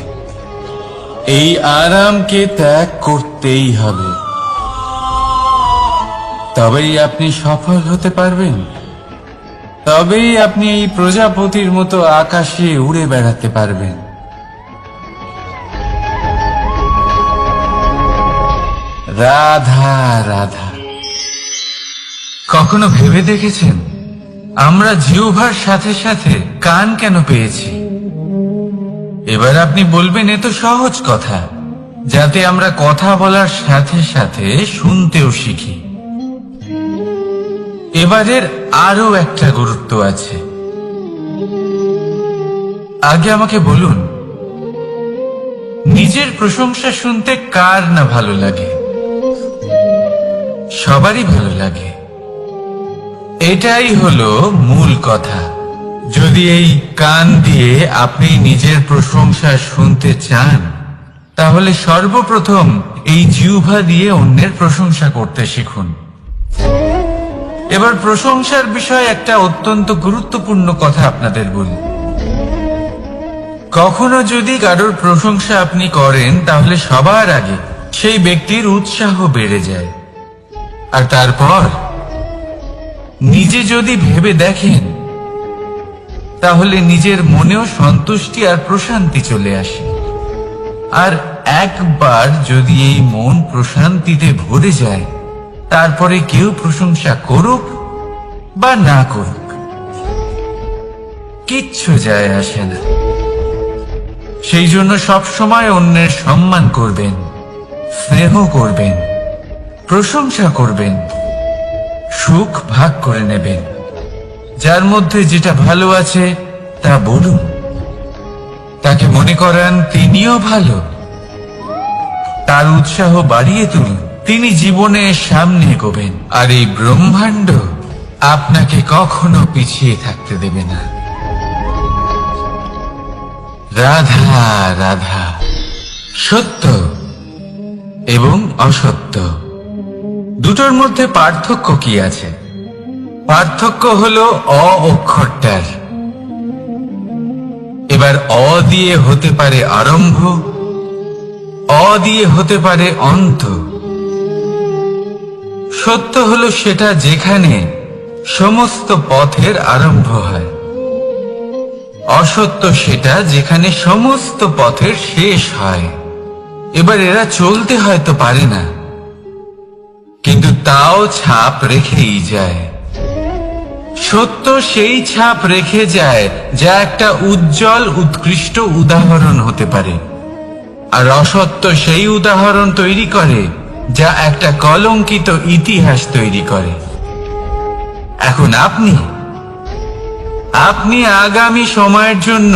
এই আরামকে ত্যাগ করতেই হবে। তবেই আপনি সফল হতে পারবেন। তবেই আপনি এই প্রজাপতির মতো আকাশে উড়ে বেড়াতে পারবেন। রাধা রাধা। কখনো ভেবে দেখেছেন আমরা জিহ্বার সাথে সাথে কান কেন পেয়েছি? এবার আপনি বলবেন এ তো সহজ কথা, যাতে আমরা কথা বলার সাথে সাথে শুনতেও শিখি। এবারের আরো একটা গুরুত্ব আছে। আগে আমাকে বলুন, নিজের প্রশংসা শুনতে কার না ভালো লাগে? সবারই ভালো লাগে। এটাই হলো মূল কথা। যদি এই কান দিয়ে আপনি নিজের প্রশংসা শুনতে চান, তাহলে সর্বপ্রথম এই জিহ্বা দিয়ে অন্যের প্রশংসা করতে শিখুন। এবার প্রশংসার বিষয়ে একটা অত্যন্ত গুরুত্বপূর্ণ কথা আপনাদের বলি। কখনো যদি কারোর প্রশংসা আপনি করেন, তাহলে সবার আগে সেই ব্যক্তির উৎসাহ বেড়ে যায়। আর তারপর নিজে যদি ভেবে দেখেন, তাহলে নিজের মনেও সন্তুষ্টি আর প্রশান্তি চলে আসে। আর একবার যদি এই মন প্রশান্তিতে ভরে যায়, তারপরে কেউ প্রশংসা করুক বা না করুক, কিচ্ছু যায় আসে না। সেই জন্য সবসময় অন্যের সম্মান করবেন, স্নেহ করবেন, প্রশংসা করবেন, সুখ ভাগ করে নেবেন। যার মধ্যে যেটা ভালো আছে তা বলুন, তাকে মনে করান তিনিও ভালো, তার উৎসাহ বাড়িয়ে তুলুন। তিনি জীবনে সামনে এগোবেন, আর এই ব্রহ্মাণ্ড আপনাকে কখনো পিছিয়ে থাকতে দেবে না। রাধা রাধা। সত্য এবং অসত্য দুটোর মধ্যে পার্থক্য কি আছে? পার্থক্য হলো অ অক্ষরটার। এবার অ দিয়ে হতে পারে আরম্ভ, অ দিয়ে হতে পারে অন্ত। সত্য হলো সেটা যেখানে সমস্ত পথের আরম্ভ হয়। অসত্য সেটা যেখানে সমস্ত পথের শেষ হয়। এবার এরা চলতে হয়তো পারে না, কিন্তু তাও ছাপ রেখেই যায়। সত্য সেই ছাপ রেখে যায় যা একটা উজ্জ্বল উৎকৃষ্ট উদাহরণ হতে পারে, আর অসত্য সেই উদাহরণ তৈরি করে যা একটা কলঙ্কিত ইতিহাস তৈরি করে। এখন আপনি আগামী সময়ের জন্য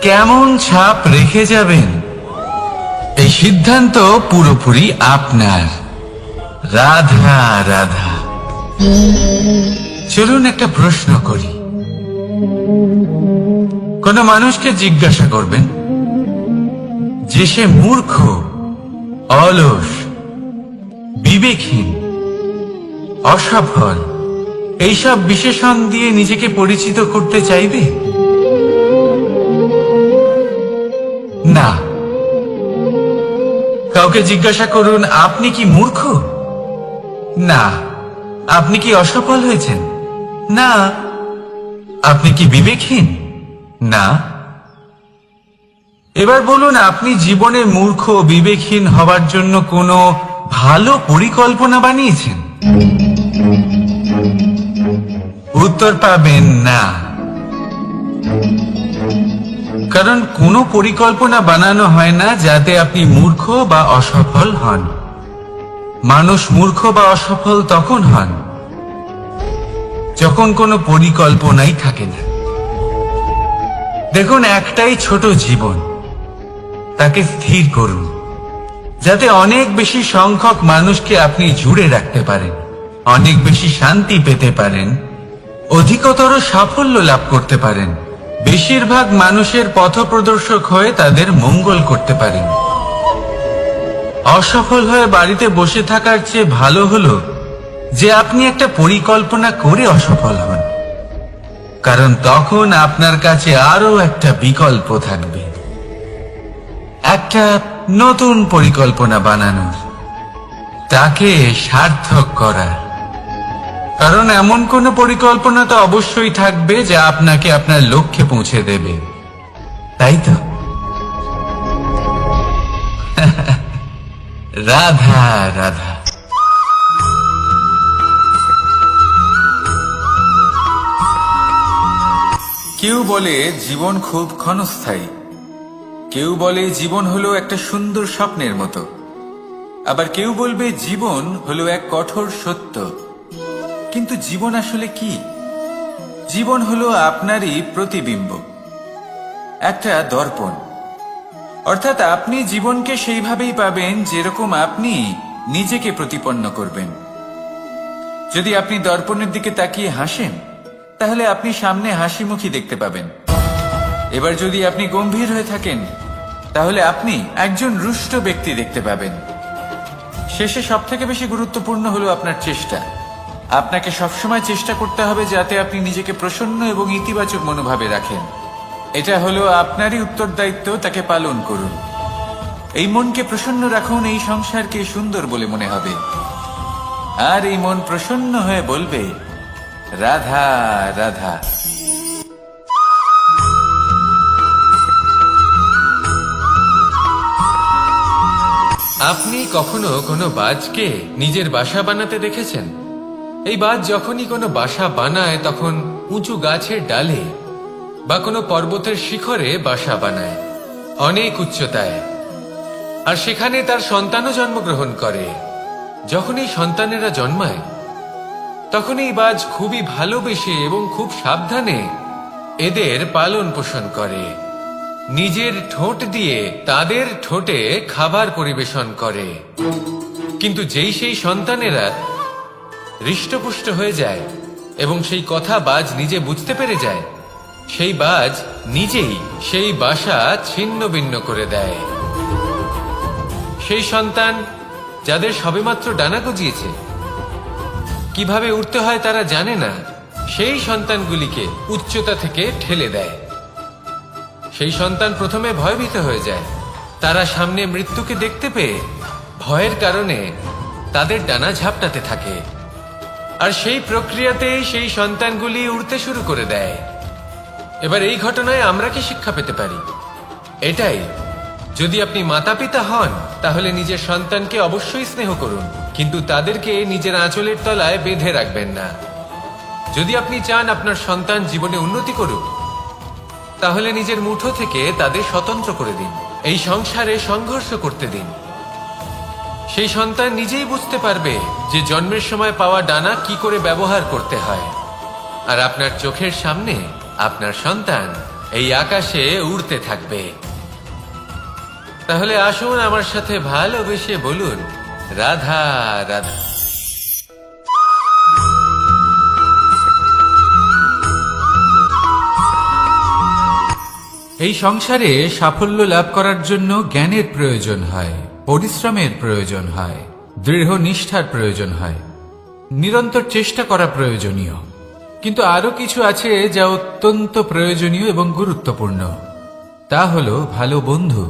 কেমন ছাপ রেখে যাবেন, এই সিদ্ধান্ত পুরোপুরি আপনার। রাধা রাধা। চলুন একটা প্রশ্ন করি। কোন মানুষকে জিজ্ঞাসা করবেন যে সে মূর্খ, অলস, বিবেকহীন, অসফল, এইসব বিশেষণ দিয়ে নিজেকে পরিচিত করতে চাইবে? না। কাউকে জিজ্ঞাসা করুন, আপনি কি মূর্খ? না। আপনি কি অসফল হয়েছেন? না। আপনি কি বিবেকহীন? না। এবার বলুন, আপনি জীবনে মূর্খ ও বিবেকহীন হবার জন্য কোনো ভালো পরিকল্পনা বানিয়েছেন? উত্তর পাবেন না। কারণ কোনো পরিকল্পনা বানানো হয় না যাতে আপনি মূর্খ বা অসফল হন। মানুষ মূর্খ বা অসফল তখন হন যখন কোনো পরিকল্পনাই থাকে না। দেখুন, একটাই ছোট জীবন, তাকে স্থির করুন যাতে অনেক বেশি সংখ্যক মানুষকে আপনি জুড়ে রাখতে পারেন, অনেক বেশি শান্তি পেতে পারেন, অধিকতর সাফল্য লাভ করতে পারেন, বেশিরভাগ মানুষের পথপ্রদর্শক হয়ে তাদের মঙ্গল করতে পারেন। অসফল হয়ে বাড়িতে বসে থাকার চেয়ে ভালো হলো যে আপনি একটা পরিকল্পনা করে অসফল হন, কারণ তখন আপনার কাছে আরো একটা বিকল্প থাকবে, একটা নতুন পরিকল্পনা বানানোর, তাকে সার্থক করার। কারণ এমন কোন পরিকল্পনা তো অবশ্যই থাকবে যা আপনাকে আপনার লক্ষ্যে পৌঁছে দেবে, তাই তো? রাধা রাধা। কেউ বলে জীবন খুব ক্ষণস্থায়ী, কেউ বলে জীবন হলো একটা সুন্দর স্বপ্নের মতো, আবার কেউ বলবে জীবন হলো এক কঠোর সত্য। কিন্তু জীবন আসলে কি? জীবন হলো আপনারই প্রতিবিম্ব, একটা দর্পণ। অর্থাৎ আপনি জীবনকে সেইভাবেই পাবেন যেরকম আপনি নিজেকে প্রতিপন্ন করবেন। যদি আপনি দর্পণের দিকে তাকিয়ে হাসেন, তাহলে আপনি সামনে হাসি মুখী দেখতে পাবেন। এবার যদি আপনি গম্ভীর হয়ে থাকেন, তাহলে আপনি একজন রুষ্ট ব্যক্তি দেখতে পাবেন। শেষে সবথেকে বেশি গুরুত্বপূর্ণ হলো আপনার চেষ্টা। আপনাকে সবসময় চেষ্টা করতে হবে যাতে আপনি নিজেকে প্রসন্ন এবং ইতিবাচক মনোভাবে রাখেন। এটা হলো আপনারই উত্তরদায়িত্ব, তাকে পালন করুন। এই মনকে প্রসন্ন রাখুন, এই সংসারকে সুন্দর বলে মনে হবে। আর এই মন প্রসন্ন হয়ে বলবে, রাধা রাধা। আপনি কখনো কোনো বাজকে নিজের বাসা বানাতে দেখেছেন? এই বাজ যখনই কোনো বাসা বানায় তখন উঁচু গাছের ডালে বা কোনো পর্বতের শিখরে বাসা বানায়, অনেক উচ্চতায়। আর সেখানে তার সন্তানও জন্মগ্রহণ করে। যখন এই সন্তানেরা জন্মায় তখন এই বাজ খুবই ভালোবেসে এবং খুব সাবধানে এদের পালন পোষণ করে। নিজের ঠোঁট দিয়ে তাদের ঠোঁটে খাবার পরিবেশন করে। কিন্তু যেই সেই সন্তানেরা হৃষ্টপুষ্ট হয়ে যায় এবং সেই কথা বাজ নিজে বুঝতে পেরে যায়, সেই বাজ নিজেই সেই বাসা ছিন্ন ভিন্ন করে দেয়। সেই সন্তান যাদের সবেমাত্র ডানা গজিয়েছে, কিভাবে উঠতে হয় তারা জানে না, সেই সন্তানগুলিকে উচ্চতা থেকে ঠেলে দেয়। সেই সন্তান প্রথমে ভয়ভীত হয়ে যায়। তারা সামনে মৃত্যুকে দেখতে পেয়ে ভয়ের কারণে তাদের ডানা ঝাপটাতে থাকে। আর সেই প্রক্রিয়াতেই সেই সন্তানগুলি উড়তে শুরু করে দেয়। এবার এই ঘটনায় আমরা কি শিক্ষা পেতে পারি? এটাই, যদি আপনি মাতা পিতা হন তাহলে নিজের সন্তানকে অবশ্যই স্নেহ করুন, কিন্তু তাদেরকে নিজের আঁচলের তলায় বেঁধে রাখবেন না। যদি আপনি চান আপনার সন্তান জীবনে উন্নতি করুক, তাহলে নিজের মুঠো থেকে তাদের স্বতন্ত্র করে দিন। এই সংসারে সংঘর্ষ করতে দিন। সেই সন্তান নিজেই বুঝতে পারবে যে জন্মের সময় পাওয়া ডানা কি করে ব্যবহার করতে হয়। আর আপনার চোখের সামনে আপনার সন্তান এই আকাশে উড়তে থাকবে। তাহলে আসুন আমার সাথে ভালোবেসে বলুন, রাধা রাধা। এই সংসারে সাফল্য লাভ করার জন্য জ্ঞানের প্রয়োজন হয়, পরিশ্রমের প্রয়োজন হয়, দৃঢ় নিষ্ঠার প্রয়োজন হয়, নিরন্তর চেষ্টা করা প্রয়োজনীয়। কিন্তু আরো কিছু আছে যা অত্যন্ত প্রয়োজনীয় এবং গুরুত্বপূর্ণ। তা হলো ভালো বন্ধু,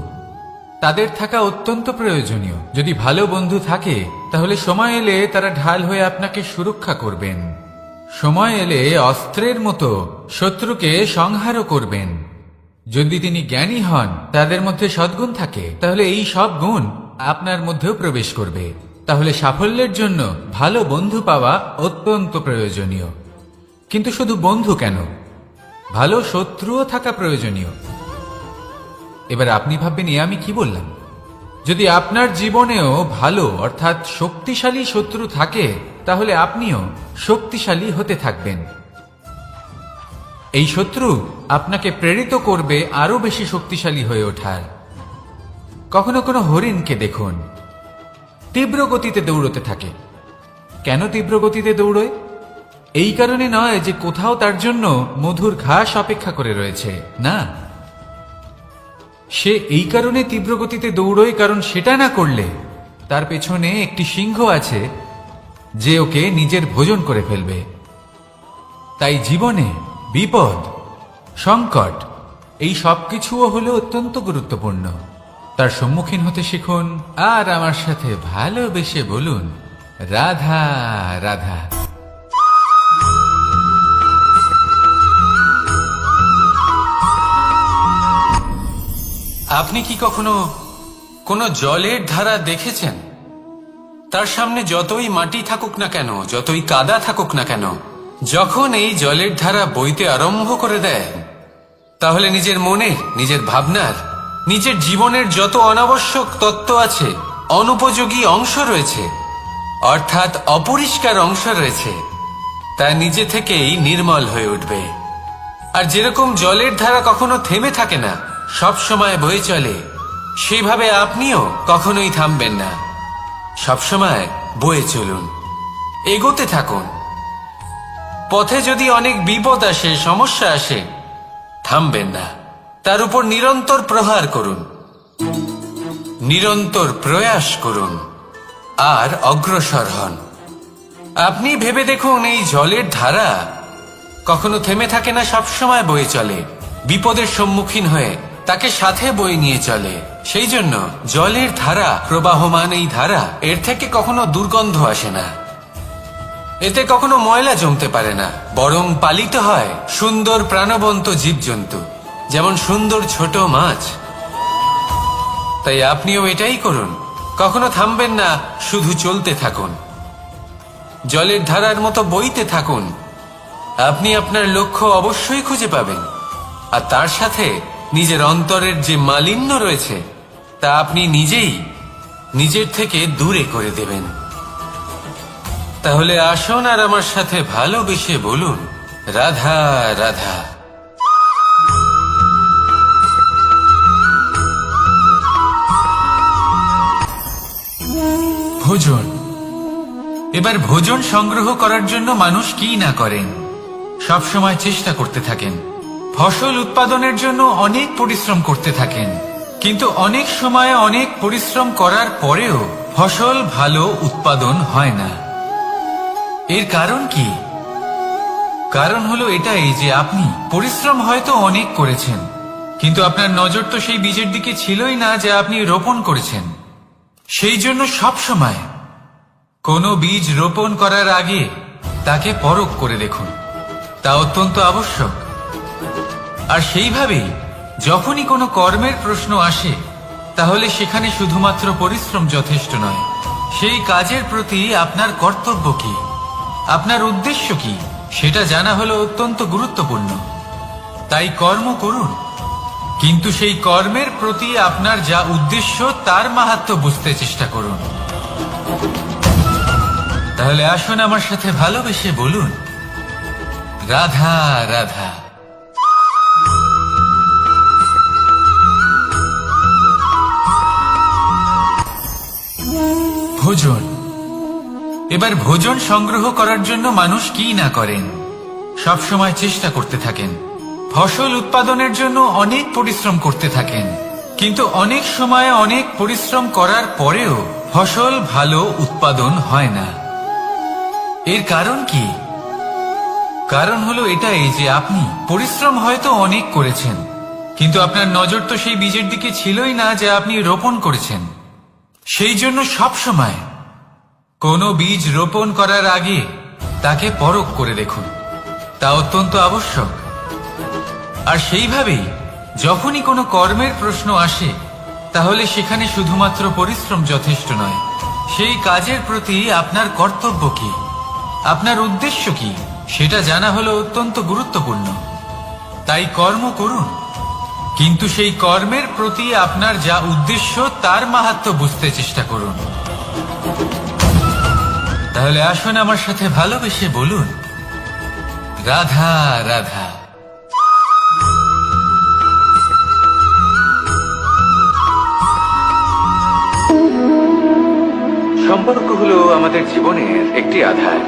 তাদের থাকা অত্যন্ত প্রয়োজনীয়। যদি ভালো বন্ধু থাকে তাহলে সময় এলে তারা ঢাল হয়ে আপনাকে সুরক্ষা করবেন। সময় এলে অস্ত্রের মতো শত্রুকে সংহারও করবেন। যদি তিনি জ্ঞানী হন, তাদের মধ্যে সদ্গুণ থাকে, তাহলে এই সব গুণ আপনার মধ্যেও প্রবেশ করবে। তাহলে সাফল্যের জন্য ভালো বন্ধু পাওয়া অত্যন্ত প্রয়োজনীয়। কিন্তু শুধু বন্ধু কেন, ভালো শত্রুও থাকা প্রয়োজনীয়। এবার আপনি ভাববেন, আমি কি বললাম? যদি আপনার জীবনেও ভালো অর্থাৎ শক্তিশালী শত্রু থাকে, তাহলে আপনিও শক্তিশালী হতে থাকবেন। এই শত্রু আপনাকে প্রেরিত করবে আরো বেশি শক্তিশালী হয়ে ওঠার। কখনো কোনো হরিণকে দেখুন, তীব্র গতিতে দৌড়তে থাকে। কেন তীব্র গতিতে দৌড়য়? এই কারণে নয় যে কোথাও তার জন্য মধুর ঘাস অপেক্ষা করে রয়েছে, না। সে এই কারণে তীব্র গতিতে দৌড়য় কারণ সেটা না করলে তার পেছনে একটি সিংহ আছে যে ওকে নিজের ভোজন করে ফেলবে। তাই জীবনে বিপদ, সংকট, এই সবকিছুও হলো অত্যন্ত গুরুত্বপূর্ণ। তার সম্মুখীন হতে শিখুন আর আমার সাথে ভালোবেসে বলুন, রাধা রাধা। আপনি কি কখনো কোনো জলের ধারা দেখেছেন? তার সামনে যতই মাটি থাকুক না কেন, যতই কাদা থাকুক না কেন, যখন এই জলের ধারা বইতে আরম্ভ করে দেয়, তাহলে নিজের মনের, নিজের ভাবনার, নিজের জীবনের যত অনাবশ্যক তত্ত্ব আছে, অনুপযোগী অংশ রয়েছে, অর্থাৎ অপরিষ্কার অংশ রয়েছে, তা নিজে থেকেই নির্মল হয়ে উঠবে। আর যেরকম জলের ধারা কখনো থেমে থাকে না, সব সময় বয়ে চলে, সেইভাবে আপনিও কখনোই থামবেন না। সবসময় বয়ে চলুন, এগোতে থাকুন। পথে যদি অনেক বিপদ আসে, সমস্যা আসে, থামবেন না, তার উপর নিরন্তর প্রহার করুন, নিরন্তর প্রয়াস করুন আর অগ্রসর হন। আপনি ভেবে দেখুন, এই জলের ধারা কখনো থেমে থাকে না, সবসময় বয়ে চলে, বিপদের সম্মুখীন হয়ে তাকে সাথে বয়ে নিয়ে চলে। সেই জন্য জলের ধারা, প্রবাহমান এই ধারা, এর থেকে কখনো দুর্গন্ধ আসে না, এতে কখনো ময়লা জমতে পারে না, বরং পালিত হয় সুন্দর প্রাণবন্ত জীবজন্তু, যেমন সুন্দর ছোট মাছ। তাই আপনিও এটাই করুন, কখনো থামবেন না, শুধু চলতে থাকুন, জলের ধারার মতো বইতে থাকুন। আপনি আপনার লক্ষ্য অবশ্যই খুঁজে পাবেন, আর তার সাথে নিজের অন্তরের যে মালিন্য রয়েছে তা আপনি নিজেই নিজের থেকে দূরে করে দেবেন। তাহলে আসুন আর আমার সাথে ভালোবেসে বলুন, রাধা রাধা। ভোজন। এবার ভোজন সংগ্রহ করার জন্য মানুষ কি না করেন, সব সময় চেষ্টা করতে থাকেন। ফসল উৎপাদনের জন্য অনেক পরিশ্রম করতে থাকেন, কিন্তু অনেক সময় অনেক পরিশ্রম করার পরেও ফসল ভালো উৎপাদন হয় না। এর কারণ কি? কারণ হলো এটাই যে আপনি পরিশ্রম হয়তো অনেক করেছেন, কিন্তু আপনার নজর তো সেই বীজের দিকে ছিলই না যা আপনি রোপণ করেছেন। সেই জন্য সব সময় কোনো বীজ রোপণ করার আগে তাকে পরখ করে দেখুন, তা অত্যন্ত আবশ্যক। আর সেইভাবেই যখনই কোনো কর্মের প্রশ্ন আসে, তাহলে সেখানে শুধুমাত্র পরিশ্রম যথেষ্ট নয়, সেই কাজের প্রতি আপনার কর্তব্য কি, আপনার উদ্দেশ্য কি, সেটা জানা হলো অত্যন্ত গুরুত্বপূর্ণ। তাই কর্ম করুন, কিন্তু সেই কর্মের প্রতি আপনার যা উদ্দেশ্য তার মাহাত্ম্য বুঝতে চেষ্টা করুন। তাহলে আসুন আমার সাথে ভালোবেসে বলুন, রাধা রাধা। ভোজন। এবার ভোজন সংগ্রহ করার জন্য মানুষ কি না করেন, সব সময় চেষ্টা করতে থাকেন। ফসল উৎপাদনের জন্য অনেক পরিশ্রম করতে থাকেন, কিন্তু অনেক সময় অনেক পরিশ্রম করার পরেও ফসল ভালো উৎপাদন হয় না। এর কারণ কি? কারণ হলো এটাই যে আপনি পরিশ্রম হয়তো অনেক করেছেন, কিন্তু আপনার নজর তো সেই বীজের দিকে ছিলই না যা আপনি রোপণ করেছেন। সেই জন্য সব সময় কোনো বীজ রোপণ করার আগে তাকে পরখ করে দেখুন, তা অত্যন্ত আবশ্যক। আর সেইভাবেই যখনই কোনো কর্মের প্রশ্ন আসে, তাহলে সেখানে শুধুমাত্র পরিশ্রম যথেষ্ট নয়, সেই কাজের প্রতি আপনার কর্তব্য কি, আপনার উদ্দেশ্য কি, সেটা জানা হলো অত্যন্ত গুরুত্বপূর্ণ। তাই কর্ম করুন, কিন্তু সেই কর্মের প্রতি আপনার যা উদ্দেশ্য তার মাহাত্ম্য বুঝতে চেষ্টা করুন। তাহলে আসুন আমার সাথে ভালোবেসে বলুন, রাধা রাধা। সম্পর্ক হলো আমাদের জীবনের একটি আধার।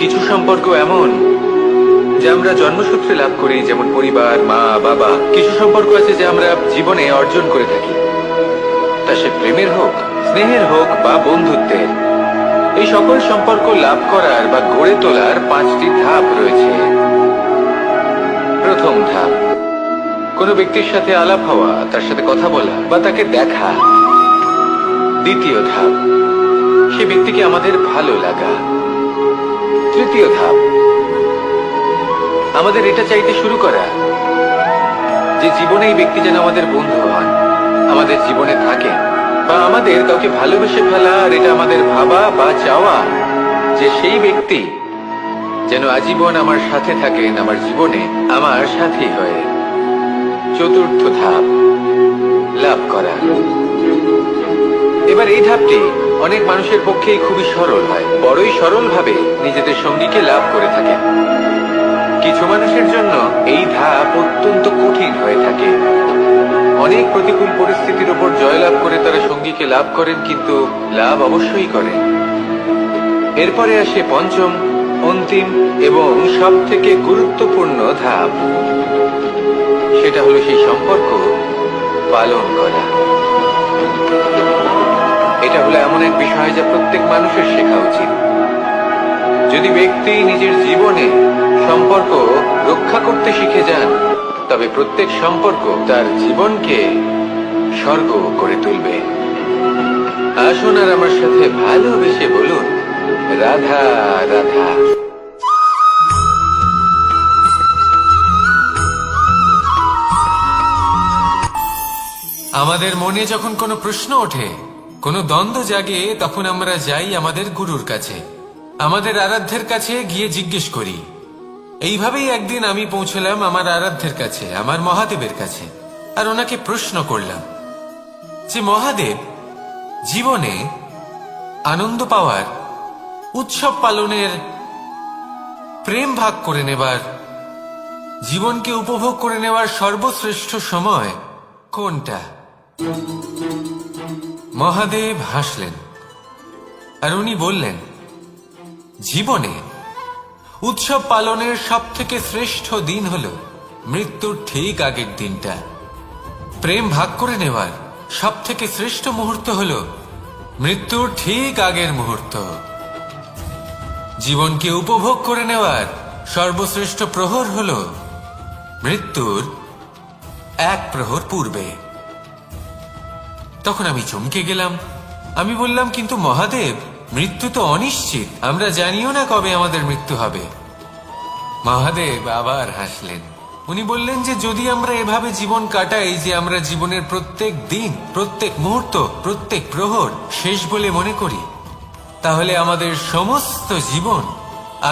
কিছু সম্পর্ক এমন যা আমরা জন্মসূত্রে লাভ করি, যেমন পরিবার, মা বাবা। কিছু সম্পর্ক আছে যা আমরা জীবনে অর্জন করে থাকি, তা সে প্রেমের হোক, স্নেহের হোক বা বন্ধুত্বের। এই সকল সম্পর্ক লাভ করার বা গড়ে তোলার 5টি ধাপ রয়েছে। প্রথম ধাপ, কোনো ব্যক্তির সাথে আলাপ হওয়া, তার সাথে কথা বলা বা তাকে দেখা। দ্বিতীয় ধাপ, সে ব্যক্তিকে আমাদের ভালো লাগা। তৃতীয় ধাপ, আমাদের এটা চাইতে শুরু করা যে জীবনে এই ব্যক্তি যেন আমাদের বন্ধু হন, আমাদের জীবনে থাকেন, বা আমাদের কাউকে ভালোবেসে ফেলা আর এটা আমাদের ভাবা বা চাওয়া যে সেই ব্যক্তি যেন আজীবন আমার সাথে থাকেন, আমার জীবনে আমার সাথী হয়ে। চতুর্থ ধাপ, লাভ করা। এবার এই ধাপটি অনেক মানুষের পক্ষেই খুবই সরল হয়, বড়ই সরল ভাবে নিজেদের সঙ্গীকে লাভ করে থাকেন। কিছু মানুষের জন্য এই ধাপ অত্যন্ত কঠিন হয়ে থাকে। অনেক প্রতিকূল পরিস্থিতির উপর জয়লাভ করে তারা সঙ্গীকে লাভ করেন, কিন্তু লাভ অবশ্যই করেন। এরপরে আসে পঞ্চম, অন্তিম এবং সব থেকে গুরুত্বপূর্ণ ধাপ। সেটা হলো সেই সম্পর্ক পালন করা। এটা হলো এমন এক বিষয় যা প্রত্যেক মানুষের শেখা উচিত। যদি ব্যক্তি নিজের জীবনে সম্পর্ক রক্ষা করতে শিখে যান, তবে প্রত্যেক সম্পর্ক তার জীবনকে স্বর্গ করে তুলবে। আসুন আর আমার সাথে ভালোবেসে বলুন, রাধা রাধা। আমাদের মনে যখন কোনো প্রশ্ন ওঠে, কোনো দ্বন্দ্ব জাগে, তখন আমরা যাই আমাদের গুরুর কাছে, আমাদের আরাধ্যের কাছে গিয়ে জিজ্ঞেস করি। এইভাবেই একদিন আমি পৌঁছলাম আমার আরাধ্যের কাছে, আমার মহাদেবের কাছে, আর ওনাকে প্রশ্ন করলাম যে মহাদেব, জীবনে আনন্দ পাওয়ার, উৎসব পালনের, প্রেম ভাগ করে নেবার, জীবনকে উপভোগ করে নেওয়ার সর্বশ্রেষ্ঠ সময় কোনটা? মহাদেব হাসলেন আর উনি বললেন, জীবনে উৎসব পালনের সব থেকে শ্রেষ্ঠ দিন হল মৃত্যুর ঠিক আগের দিনটা। প্রেম ভাগ করে নেওয়ার সব থেকে শ্রেষ্ঠ মুহূর্ত হল মৃত্যুর ঠিক আগের মুহূর্ত। জীবনকে উপভোগ করে নেওয়ার সর্বশ্রেষ্ঠ প্রহর হল মৃত্যুর 1 প্রহর পূর্বে। তখন আমি চমকে গেলাম। আমি বললাম, কিন্তু মহাদেব, মৃত্যু তো অনিশ্চিত, আমরা জানিও না কবে আমাদের মৃত্যু হবে। মহাদেব আবার হাসলেন। উনি বললেন যে যদি আমরা এভাবে জীবন কাটাই যে আমরা জীবনের প্রত্যেক দিন, প্রত্যেক মুহূর্ত, প্রত্যেক প্রহর শেষ বলে মনে করি, তাহলে আমাদের সমস্ত জীবন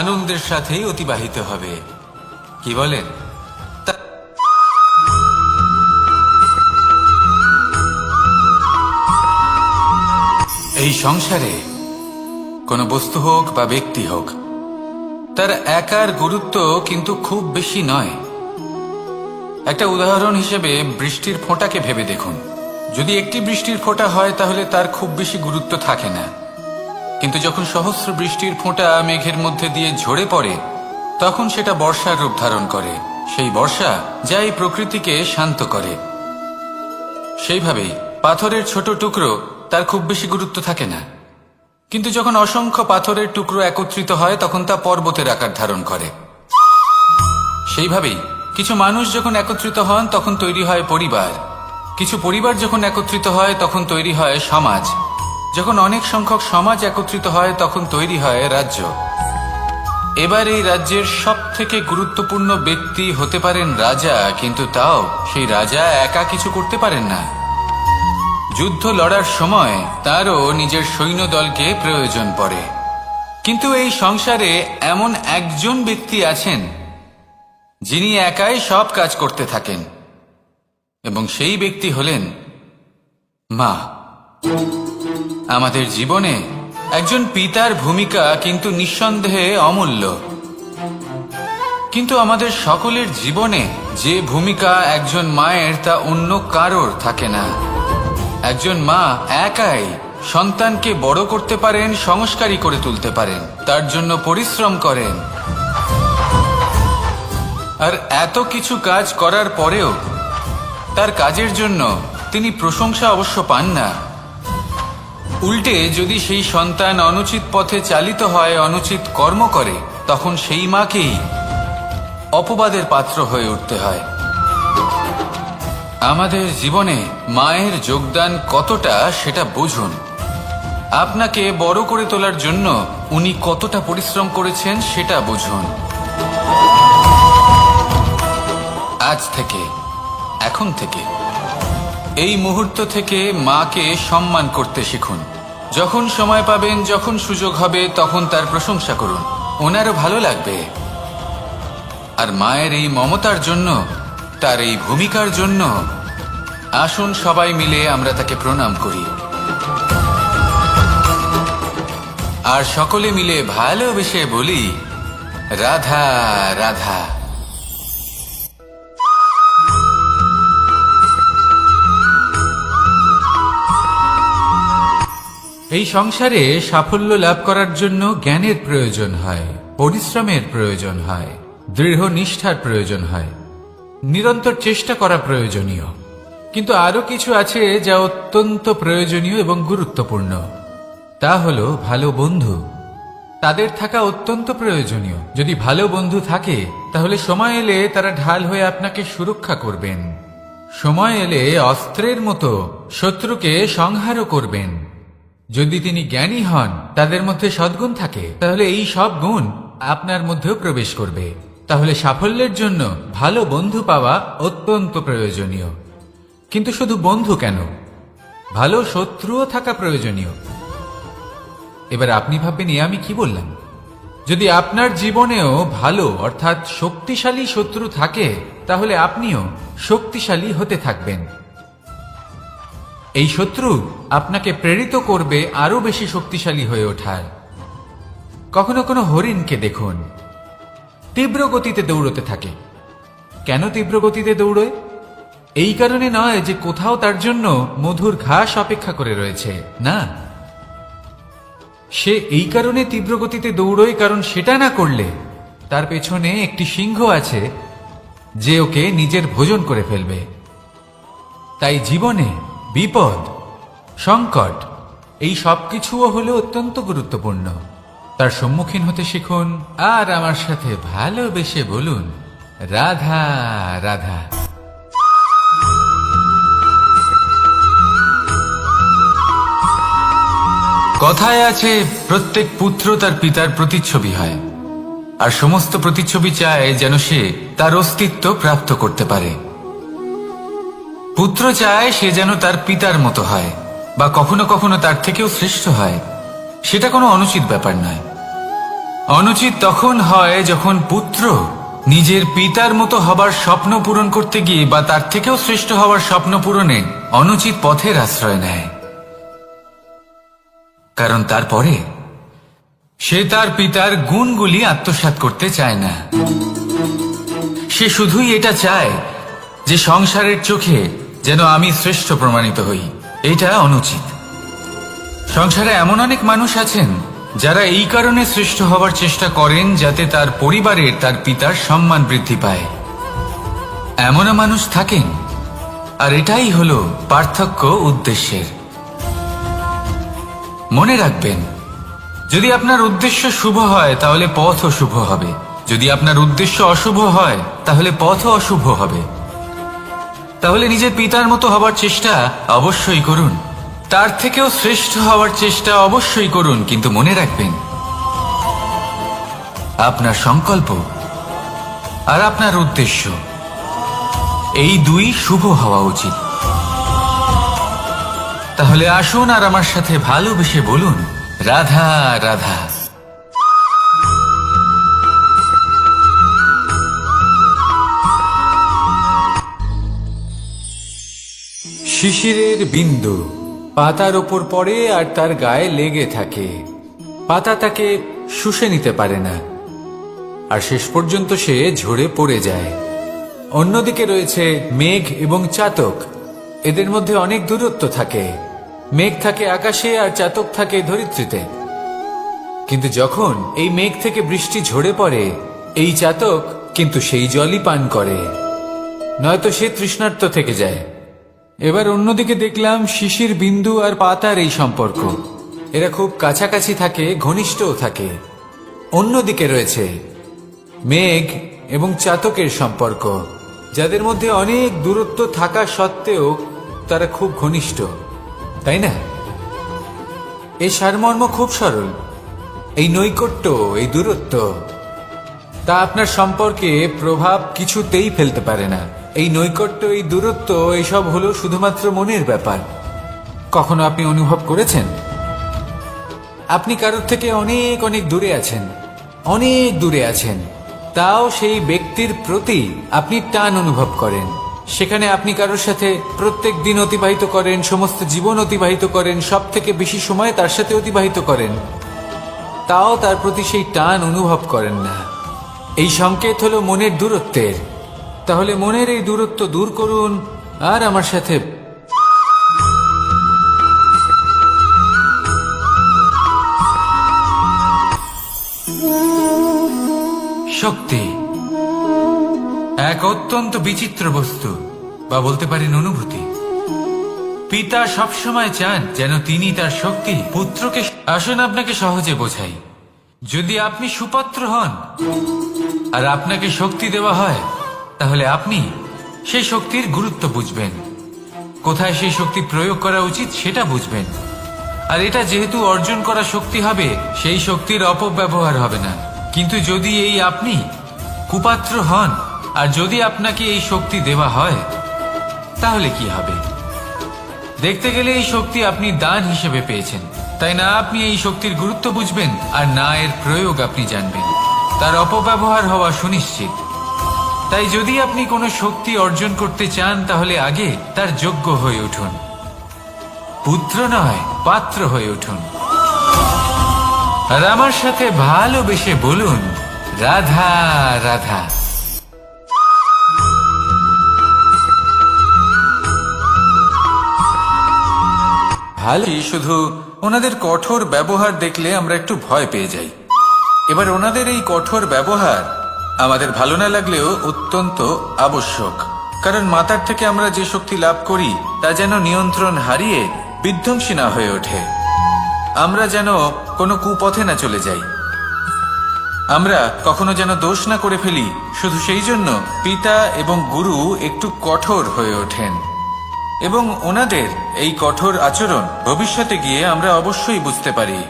আনন্দের সাথেই অতিবাহিত হবে। কি বলেন? এই সংসারে কোনো বস্তু হোক বা ব্যক্তি হোক, তার একার গুরুত্ব কিন্তু খুব বেশি নয়। একটা উদাহরণ হিসেবে বৃষ্টির ফোঁটাকে ভেবে দেখুন। যদি একটি বৃষ্টির ফোঁটা হয় তাহলে তার খুব বেশি গুরুত্ব থাকে না, কিন্তু যখন সহস্র বৃষ্টির ফোঁটা মেঘের মধ্যে দিয়ে ঝরে পড়ে, তখন সেটা বর্ষার রূপ ধারণ করে। সেই বর্ষা যা এই প্রকৃতিকে শান্ত করে। সেইভাবেই পাথরের ছোট টুকরো, তার খুব বেশি গুরুত্ব থাকে না, কিন্তু যখন অসংখ্য পাথরের টুকরো একত্রিত হয় তখন তা পর্বতের আকার ধারণ করে। সেইভাবেই কিছু মানুষ যখন একত্রিত হন তখন তৈরি হয় পরিবার, কিছু পরিবার যখন একত্রিত হয় তখন তৈরি হয় সমাজ, যখন অনেক সংখ্যক সমাজ একত্রিত হয় তখন তৈরি হয় রাজ্য। এবার এই রাজ্যের সবথেকে গুরুত্বপূর্ণ ব্যক্তি হতে পারেন রাজা, কিন্তু তাও সেই রাজা একা কিছু করতে পারেন না। যুদ্ধ লড়ার সময় তারও নিজের সৈন্যদলকে প্রয়োজন পড়ে। কিন্তু এই সংসারে এমন একজন ব্যক্তি আছেন যিনি একাই সব কাজ করতে থাকেন, এবং সেই ব্যক্তি হলেন মা। আমাদের জীবনে একজন পিতার ভূমিকা কিন্তু নিঃসন্দেহে অমূল্য, কিন্তু আমাদের সকলের জীবনে যে ভূমিকা একজন মায়ের তা অন্য কারোর থাকে না। একজন মা একাই সন্তানকে বড় করতে পারেন, সংস্কারী করে তুলতে পারেন, তার জন্য পরিশ্রম করেন। আর এত কিছু কাজ করার পরেও তার কাজের জন্য তিনি প্রশংসা অবশ্য পান না। উল্টে যদি সেই সন্তান অনুচিত পথে চালিত হয়, অনুচিত কর্ম করে, তখন সেই মাকেই অপবাদের পাত্র হয়ে উঠতে হয়। আমাদের জীবনে মায়ের যোগদান কতটা সেটা বুঝুন। আপনাকে বড় করে তোলার জন্য উনি কতটা পরিশ্রম করেছেন সেটা বুঝুন। আজ থেকে, এখন থেকে, এই মুহূর্ত থেকে মাকে সম্মান করতে শিখুন। যখন সময় পাবেন, যখন সুযোগ হবে, তখন তার প্রশংসা করুন, ওনারও ভালো লাগবে। আর মায়ের এই মমতার জন্য, তার এই ভূমিকার জন্য আসুন সবাই মিলে আমরা তাকে প্রণাম করি, আর সকলে মিলে ভালোবেসে বলি, রাধা রাধা। এই সংসারে সাফল্য লাভ করার জন্য জ্ঞানের প্রয়োজন হয়, পরিশ্রমের প্রয়োজন হয়, দৃঢ় নিষ্ঠার প্রয়োজন হয়, নিরন্তর চেষ্টা করা প্রয়োজনীয়। কিন্তু আরো কিছু আছে যা অত্যন্ত প্রয়োজনীয় এবং গুরুত্বপূর্ণ। তা হলো ভালো বন্ধু। তাদের থাকা অত্যন্ত প্রয়োজনীয়। যদি ভালো বন্ধু থাকে তাহলে সময় এলে তারা ঢাল হয়ে আপনাকে সুরক্ষা করবেন। সময় এলে অস্ত্রের মতো শত্রুকে সংহারও করবেন। যদি তিনি জ্ঞানী হন, তাদের মধ্যে সদ্গুণ থাকে, তাহলে এই সব গুণ আপনার মধ্যেও প্রবেশ করবে। তাহলে সাফল্যের জন্য ভালো বন্ধু পাওয়া অত্যন্ত প্রয়োজনীয়। কিন্তু শুধু বন্ধু কেন, ভালো শত্রুও থাকা প্রয়োজনীয়। এবার আপনি ভাববেন, আমি কি বললাম? যদি আপনার জীবনেও ভালো অর্থাৎ শক্তিশালী শত্রু থাকে, তাহলে আপনিও শক্তিশালী হতে থাকবেন। এই শত্রু আপনাকে প্রেরিত করবে আরো বেশি শক্তিশালী হয়ে ওঠার। কখনো কোনো হরিণকে দেখুন, তীব্র গতিতে দৌড়তে থাকে। কেন তীব্র গতিতে দৌড়য়? এই কারণে নয় যে কোথাও তার জন্য মধুর ঘাস অপেক্ষা করে রয়েছে, না। সে এই কারণে তীব্র গতিতে দৌড়য় কারণ সেটা না করলে তার পেছনে একটি সিংহ আছে যে ওকে নিজের ভোজন করে ফেলবে। তাই জীবনে বিপদ, সংকট, এই সবকিছুও হলো অত্যন্ত গুরুত্বপূর্ণ। তার সম্মুখীন হতে শিখুন, আর আমার সাথে ভালোবেসে বলুন, রাধা রাধা। কথায় আছে, প্রত্যেক পুত্র তার পিতার প্রতিচ্ছবি হয়, আর সমস্ত প্রতিচ্ছবি চায় যেন সে তার অস্তিত্ব প্রাপ্ত করতে পারে। পুত্র চায় সে যেন তার পিতার মতো হয়, বা কখনো কখনো তার থেকেও শ্রেষ্ঠ হয়। সেটা কোনো অনুচিত ব্যাপার নয়। অনুচিত তখন হয় যখন পুত্র নিজের পিতার মতো হবার স্বপ্ন পূরণ করতে গিয়ে বা তার থেকেও শ্রেষ্ঠ হওয়ার স্বপ্ন পূরণে অনুচিত পথের আশ্রয় নেয়। কারণ তারপরে সে তার পিতার গুণগুলি আত্মসাৎ করতে চায় না। সে শুধুই এটা চায় যে সংসারের চোখে যেন আমি শ্রেষ্ঠ প্রমাণিত হই। এটা অনুচিত। সংসারে এমন অনেক মানুষ আছেন যারা এই কারণে শ্রেষ্ঠ হবার চেষ্টা করেন যাতে তার পরিবারের, তার পিতার সম্মান বৃদ্ধি পায়। এমনও মানুষ থাকেন, আর এটাই হলো পার্থক্য উদ্দেশ্যের। মনে রাখবেন, যদি আপনার উদ্দেশ্য শুভ হয় তাহলে পথও শুভ হবে। যদি আপনার উদ্দেশ্য অশুভ হয় তাহলে পথও অশুভ হবে। তাহলে নিজের পিতার মতো হবার চেষ্টা অবশ্যই করুন, তার থেকেও শ্রেষ্ঠ হওয়ার চেষ্টা অবশ্যই করুন, কিন্তু মনে রাখবেন আপনার সংকল্প আর আপনার উদ্দেশ্য এই দুই শুভ হওয়া উচিত। তাহলে আসুন আর আমার সাথে ভালোবেসে বলুন, রাধা রাধা। শিশিরের বিন্দু পাতার ওপর পড়ে আর তার গায়ে লেগে থাকে। পাতা তাকে শুষে নিতে পারে না, আর শেষ পর্যন্ত সে ঝরে পড়ে যায়। অন্যদিকে রয়েছে মেঘ এবং চাতক। এদের মধ্যে অনেক দূরত্ব থাকে। মেঘ থাকে আকাশে আর চাতক থাকে ধরিত্রীতে। কিন্তু যখন এই মেঘ থেকে বৃষ্টি ঝরে পড়ে, এই চাতক কিন্তু সেই জলই পান করে, নয়তো সে তৃষ্ণার্ত থেকে যায়। এবার অন্যদিকে দেখলাম শিশির বিন্দু আর পাতার এই সম্পর্ক। এরা খুব কাছাকাছি থাকে, ঘনিষ্ঠও থাকে। অন্যদিকে রয়েছে মেঘ এবং চাতকের সম্পর্ক, যাদের মধ্যে অনেক দূরত্ব থাকা সত্ত্বেও তারা খুব ঘনিষ্ঠ, তাই না? এই সারমর্ম খুব সরল। এই নৈকট্য, এই দূরত্ব, তা আপনার সম্পর্কে প্রভাব কিছুতেই ফেলতে পারে না। এই নৈকট্য, এই দূরত্ব, এইসব হলো শুধুমাত্র মনের ব্যাপার। কখনো আপনি অনুভব করেছেন আপনি কারোর থেকে অনেক অনেক দূরে আছেন, অনেক দূরে আছেন, তাও সেই ব্যক্তির প্রতি আপনি টান অনুভব করেন। সেখানে আপনি কারোর সাথে প্রত্যেক দিন অতিবাহিত করেন, সমস্ত জীবন অতিবাহিত করেন, সব থেকে বেশি সময় তার সাথে অতিবাহিত করেন, তাও তার প্রতি সেই টান অনুভব করেন না। এই সংকেত হলো মনের দূরত্বের। তাহলে মনের এই দূরত্ব দূর করুন আর আমার সাথে শক্তি এক অত্যন্ত বিচিত্র বস্তু, বা বলতে পারেন অনুভূতি। পিতা সবসময় চান যেন তিনি তার শক্তি পুত্রকে। আসুন আপনাকে সহজে বোঝাই। যদি আপনি সুপাত্র হন আর আপনাকে শক্তি দেওয়া হয়, তাহলে আপনি সেই শক্তির গুরুত্ব বুঝবেন, কোথায় সেই শক্তি প্রয়োগ করা উচিত সেটা বুঝবেন। আর এটা যেহেতু অর্জন করা শক্তি হবে, সেই শক্তির অপব্যবহার হবে না। কিন্তু যদি এই আপনি কুপাত্র হন আর যদি আপনাকে এই শক্তি দেওয়া হয়, তাহলে কি হবে? দেখতে গেলে এই শক্তি আপনি দান হিসেবে পেয়েছেন, তাই না আপনি এই শক্তির গুরুত্ব বুঝবেন আর না এর প্রয়োগ আপনি জানবেন। তার অপব্যবহার হওয়া সুনিশ্চিত। তাই যদি আপনি কোনো শক্তি অর্জন করতে চান, তাহলে আগে তার যোগ্য হয়ে উঠুন। পুত্র নয়, পাত্র হয়ে উঠুন। আর আমার সাথে ভালোবেসে বলুন, রাধা রাধা। ভালোই, শুধু ওনাদের কঠোর ব্যবহার দেখলে আমরা একটু ভয় পেয়ে যাই। এবার ওনাদের এই কঠোর ব্যবহার আমাদের ভালো না লাগলেও অত্যন্ত আবশ্যক, কারণ মাতার থেকে আমরা যে শক্তি লাভ করি তা যেন নিয়ন্ত্রণ হারিয়ে বিধ্বংসী না হয়ে ওঠে। আমরা যেন কোনো কুপথে না চলে যাই, আমরা কখনো যেন দোষ না করে ফেলি। শুধু সেই জন্য পিতা এবং গুরু একটু কঠোর হয়ে ওঠেন, এবং ওনাদের এই কঠোর আচরণ ভবিষ্যতে গিয়ে আমরা অবশ্যই বুঝতে পারি।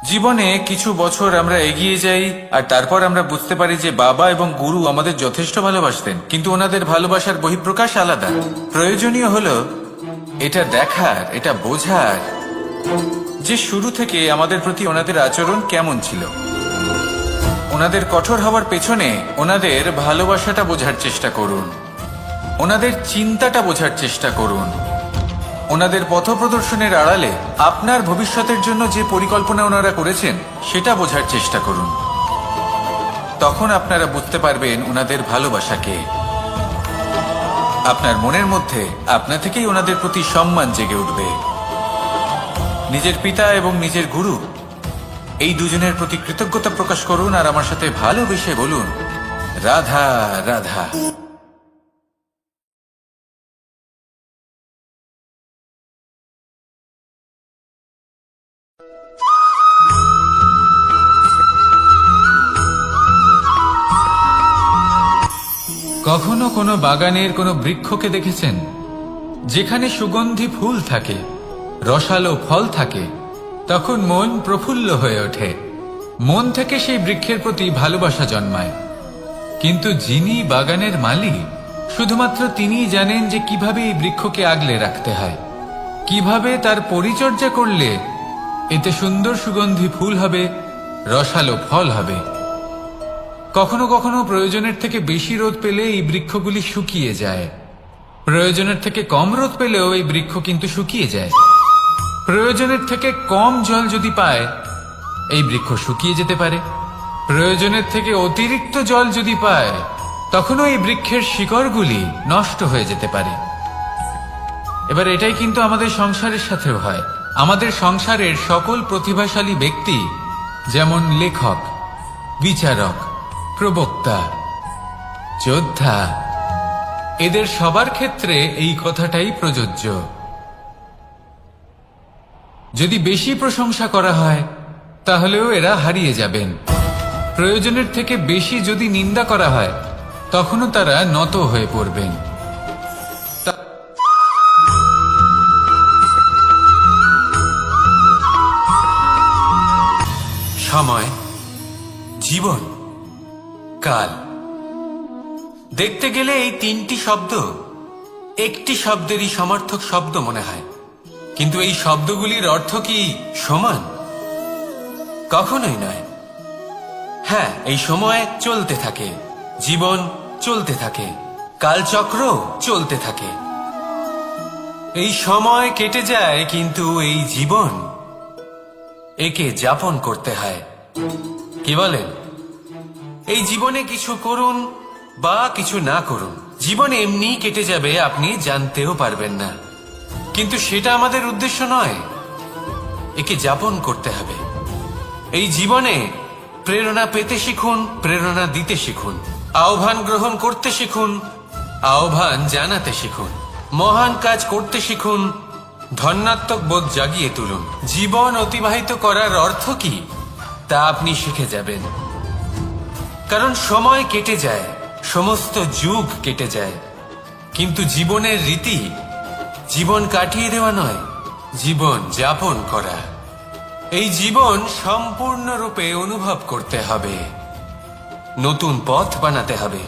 জীবনে কিছু বছর আমরা এগিয়ে যাই আর তারপর আমরা বুঝতে পারি যে বাবা এবং গুরু আমাদের যথেষ্ট ভালোবাসতেন, কিন্তু ওনাদের ভালোবাসার বহিঃপ্রকাশ আলাদা। প্রয়োজনীয় হলো এটা দেখার, এটা বোঝার যে শুরু থেকে আমাদের প্রতি ওনাদের আচরণ কেমন ছিল। ওনাদের কঠোর হওয়ার পেছনে ওনাদের ভালোবাসাটা বোঝার চেষ্টা করুন, ওনাদের চিন্তাটা বোঝার চেষ্টা করুন। ওনাদের পথপ্রদর্শনের আড়ালে আপনার ভবিষ্যতের জন্য যে পরিকল্পনা ওনারা করেছেন সেটা বোঝার চেষ্টা করুন। তখন আপনারা বুঝতে পারবেন ওনাদের ভালোবাসাকে। আপনার মনের মধ্যে আপনা থেকেই ওনাদের প্রতি সম্মান জেগে উঠবে। নিজের পিতা এবং নিজের গুরু এই দুজনের প্রতি কৃতজ্ঞতা প্রকাশ করুন আর আমার সাথে ভালোবেসে বলুন, রাধা রাধা। কখনো কোনো বাগানের কোনো বৃক্ষকে দেখেছেন যেখানে সুগন্ধি ফুল থাকে, রসালো ফল থাকে? তখন মন প্রফুল্ল হয়ে ওঠে, মন থেকে সেই বৃক্ষের প্রতি ভালোবাসা জন্মায়। কিন্তু যিনি বাগানের মালিক, শুধুমাত্র তিনিই জানেন যে কিভাবে এই বৃক্ষকে আগলে রাখতে হয়, কিভাবে তার পরিচর্যা করলে এতে সুন্দর সুগন্ধি ফুল হবে, রসালো ফল হবে। কখনো কখনো প্রয়োজনের থেকে বেশি রোদ পেলে এই বৃক্ষগুলি শুকিয়ে যায়, প্রয়োজনের থেকে কম রোদ পেলেও এই বৃক্ষ কিন্তু শুকিয়ে যায়। প্রয়োজনের থেকে কম জল যদি পায়, এই বৃক্ষ শুকিয়ে যেতে পারে। প্রয়োজনের থেকে অতিরিক্ত জল যদি পায়, তখনও এই বৃক্ষের শিকড়গুলি নষ্ট হয়ে যেতে পারে। এবার এটাই কিন্তু আমাদের সংসারের সাথেও হয়। আমাদের সংসারের সকল প্রতিভাশালী ব্যক্তি, যেমন লেখক, বিচারক, প্রবক্তা, যোদ্ধা, এদের সবার ক্ষেত্রে এই কথাটাই প্রযোজ্য। যদি বেশি প্রশংসা করা হয়, তাহলেও এরা হারিয়ে যাবেন। প্রয়োজনের থেকে বেশি যদি নিন্দা করা হয়, তখনও তারা নত হয়ে পড়বেন। সময়, জীবন, কাল, দেখতে গেলে এই তিনটি শব্দ একটি শব্দেরই সমার্থক শব্দ মনে হয়, কিন্তু এই শব্দগুলির অর্থ কি সমান? কখনোই নয়। হ্যাঁ, এই সময় চলতে থাকে, জীবন চলতে থাকে, কালচক্র চলতে থাকে। এই সময় কেটে যায়, কিন্তু এই জীবন, একে যাপন করতে হয়। কি বলেন? এই জীবনে কিছু করুন বা কিছু না করুন, জীবন এমনি কেটে যাবে, আপনি জানতেও পারবেন না। কিন্তু সেটা আমাদের উদ্দেশ্য নয়, একে যাপন করতে হবে। এই জীবনে প্রেরণা পেতে শিখুন, প্রেরণা দিতে শিখুন, আহ্বান গ্রহণ করতে শিখুন, আহ্বান জানাতে শিখুন, মহান কাজ করতে শিখুন, ধন্যাত্মক বোধ জাগিয়ে তুলুন। জীবন অতিবাহিত করার অর্থ কি তা আপনি শিখে যাবেন। কারণ সময় কেটে যায়, সমস্ত যুগ কেটে যায়, কিন্তু জীবনের রীতি জীবন কাটিয়ে দেওয়া নয়, জীবন যাপন করা। এই জীবন সম্পূর্ণরূপে অনুভব করতে হবে, নতুন পথ বানাতে হবে।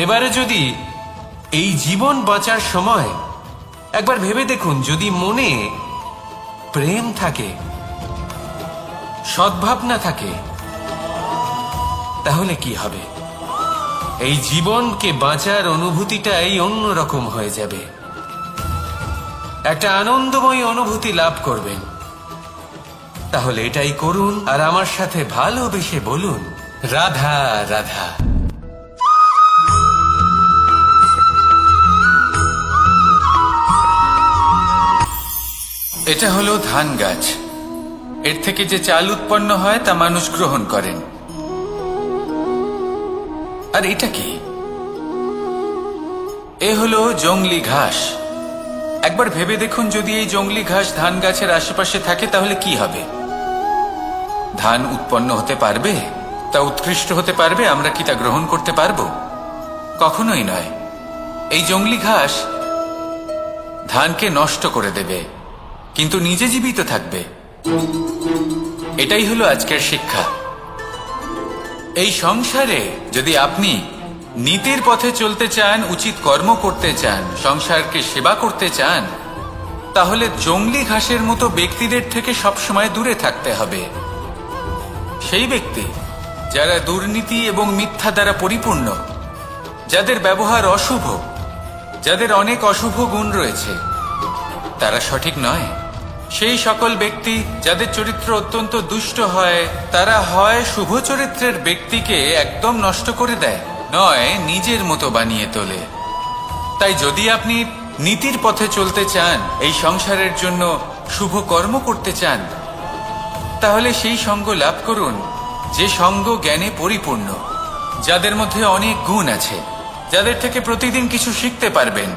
এবারে যদি এই জীবন বাঁচার সময় একবার ভেবে দেখুন, যদি মনে প্রেম থাকে, সদ্ভাবনা থাকে, তাহলে কি হবে? এই জীবনকে বাঁচার অনুভূতিটাই অন্যরকম হয়ে যাবে, একটা আনন্দময় অনুভূতি লাভ করবেন। তাহলে এটাই করুন, আর আমার সাথে ভালোবেসে বলুন, রাধা রাধা। এটা হলো ধান গাছ। এর থেকে যে চাল উৎপন্ন হয় তা মানুষ গ্রহণ করেন। আর এটা কি? এ হলো জংলি ঘাস। একবার ভেবে দেখুন, যদি এই জংলি ঘাস ধান গাছের আশেপাশে থাকে, তাহলে কি হবে? ধান উৎপন্ন হতে পারবে? তা উৎকৃষ্ট হতে পারবে? আমরা কি তা গ্রহণ করতে পারবো? কখনোই নয়। এই জংলি ঘাস ধানকে নষ্ট করে দেবে, কিন্তু নিজে জীবিত থাকবে। এটাই হলো আজকের শিক্ষা। এই সংসারে যদি আপনি নীতির পথে চলতে চান, উচিত কর্ম করতে চান, সংসারকে সেবা করতে চান, তাহলে জংলি ঘাসের মতো ব্যক্তিদের থেকে সবসময় দূরে থাকতে হবে। সেই ব্যক্তি যারা দুর্নীতি এবং মিথ্যা দ্বারা পরিপূর্ণ, যাদের ব্যবহার অশুভ, যাদের অনেক অশুভ গুণ রয়েছে, তারা সঠিক নয়। সেই সকল ব্যক্তি যাদের চরিত্র অত্যন্ত দুষ্ট হয়, তারা হয় শুভ চরিত্রের ব্যক্তিকে একদম নষ্ট করে দেয়, নয় নিজের মতো বানিয়ে তোলে। তাই যদি আপনি নীতির পথে চলতে চান, এই সংসারের জন্য শুভ কর্ম করতে চান, তাহলে সেই সঙ্গ লাভ করুন যে সঙ্গ জ্ঞানে পরিপূর্ণ, যাদের মধ্যে অনেক গুণ আছে, যাদের থেকে প্রতিদিন কিছু শিখতে পারবেন।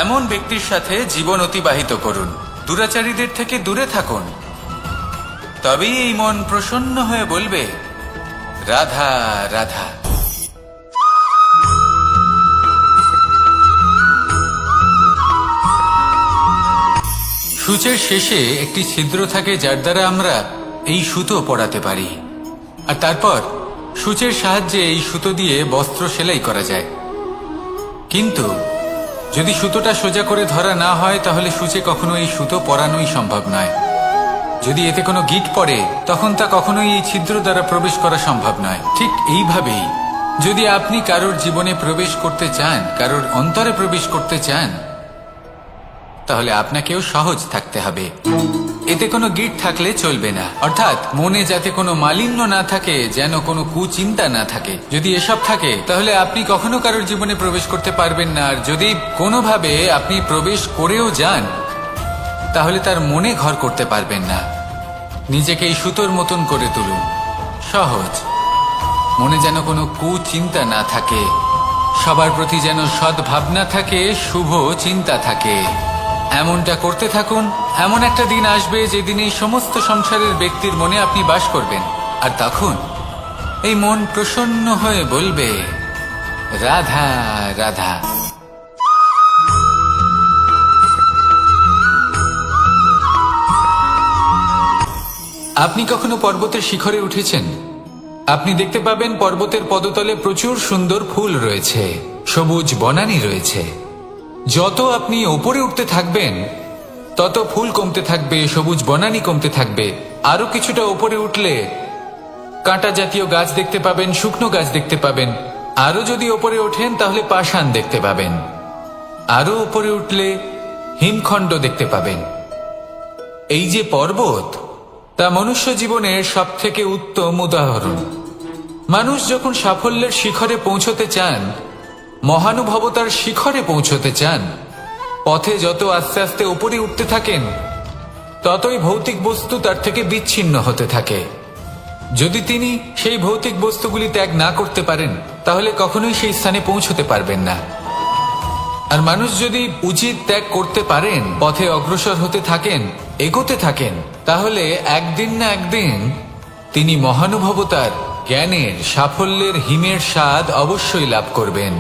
এমন ব্যক্তির সাথে জীবন অতিবাহিত করুন, দুরাচারীদের থেকে দূরে থাকুন। তবেই এই মন প্রসন্ন হয়ে বলবে, রাধা রাধা। সূচের শেষে একটি ছিদ্র থাকে যার দ্বারা আমরা এই সুতো পরাতে পারি, আর তারপর সূচের সাহায্যে এই সুতো দিয়ে বস্ত্র সেলাই করা যায়। কিন্তু যদি সুতোটা সোজা করে ধরা না হয় তাহলে সূচে কখনো এই সুতো পরানোই সম্ভব নয়। যদি এতে কোনো গিঁট পড়ে তখন তা কখনোই এই ছিদ্র দ্বারা প্রবেশ করা সম্ভব নয়। ঠিক এইভাবেই যদি আপনি কারোর জীবনে প্রবেশ করতে চান, কারোর অন্তরে প্রবেশ করতে চান, তাহলে আপনাকেও সহজ থাকতে হবে। এতে কোনো গিঁট থাকলে চলবে না, অর্থাৎ মনে যাতে কোনো মালিন্য না থাকে, যেন কোনো কুচিন্তা না থাকে। যদি এসব থাকে তাহলে আপনি কখনো কারোর জীবনে প্রবেশ করতে পারবেন না। আর যদি কোনোভাবে আপনি প্রবেশ করেও যান তাহলে তার মনে ঘর করতে পারবেন না। নিজেকে এই সুতোর মতন করে তুলুন, সহজ। মনে যেন কোনো কুচিন্তা না থাকে, সবার প্রতি যেন সদ্ভাবনা থাকে, শুভ চিন্তা থাকে। এমনটা করতে থাকুন। এমন একটা দিন আসবে যেদিন এই সমস্ত সংসারের ব্যক্তির মনে আপনি বাস করবেন, আর তখন এই মন প্রসন্ন হয়ে বলবে, রাধা রাধা। আপনি কখনো পর্বতের শিখরে উঠেছেন? আপনি দেখতে পাবেন পর্বতের পদতলে প্রচুর সুন্দর ফুল রয়েছে, সবুজ বনানী রয়েছে। যত আপনি ওপরে উঠতে থাকবেন তত ফুল কমতে থাকবে, সবুজ বনানী কমতে থাকবে। আরো কিছুটা ওপরে উঠলে কাঁটা জাতীয় গাছ দেখতে পাবেন, শুকনো গাছ দেখতে পাবেন। আরো যদি ওপরে ওঠেন তাহলে পাষাণ দেখতে পাবেন। আরো ওপরে উঠলে হিমখণ্ড দেখতে পাবেন। এই যে পর্বত, তা মনুষ্য জীবনের সব থেকে উত্তম উদাহরণ। মানুষ যখন সাফল্যের শিখরে পৌঁছতে চান, মহানুভবতার শিখরে পৌঁছতে চান, পথে যত আস্তে আস্তে উপরে উঠতে থাকেন ততই ভৌতিক বস্তু তার থেকে বিচ্ছিন্ন হতে থাকে। যদি তিনি সেই ভৌতিক বস্তুগুলি ত্যাগ না করতে পারেন তাহলে কখনোই সেই স্থানে পৌঁছতে পারবেন না। আর মানুষ যদি উচিত ত্যাগ করতে পারেন, পথে অগ্রসর হতে থাকেন, এগোতে থাকেন, তাহলে একদিন না একদিন তিনি মহানুভবতার, জ্ঞানের, সাফল্যের হিমের স্বাদ অবশ্যই লাভ করবেন।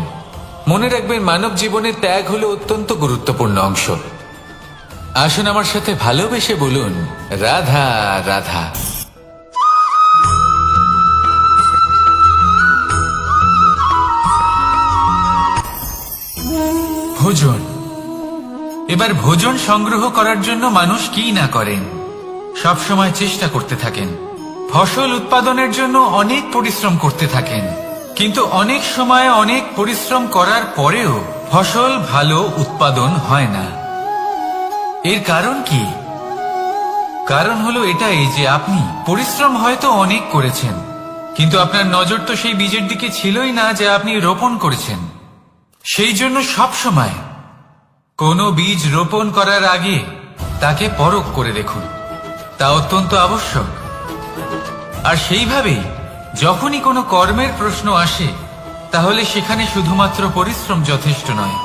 মনে রাখবেন, মানব জীবনে ত্যাগ হলো অত্যন্ত গুরুত্বপূর্ণ অংশ। আসুন আমার সাথে ভালোবেসে বলুন, রাধা রাধা। ভোজন। এবার ভোজন সংগ্রহ করার জন্য মানুষ কি না করেন, সব সময় চেষ্টা করতে থাকেন। ফসল উৎপাদনের জন্য অনেক পরিশ্রম করতে থাকেন, কিন্তু অনেক সময় অনেক পরিশ্রম করার পরেও ফসল ভালো উৎপাদন হয় না। এর কারণ কি? কারণ হলো এটাই যে আপনি পরিশ্রম হয়তো অনেক করেছেন, কিন্তু আপনার নজর তো সেই বীজের দিকে ছিলই না যা আপনি রোপণ করেছেন। সেই জন্য সব সময় কোনো বীজ রোপণ করার আগে তাকে পরখ করে দেখুন, তা অত্যন্ত আবশ্যক। আর সেইভাবেই যখনই কোনো কর্মের প্রশ্ন আসে তাহলে সেখানে শুধুমাত্র পরিশ্রম যথেষ্ট নয়,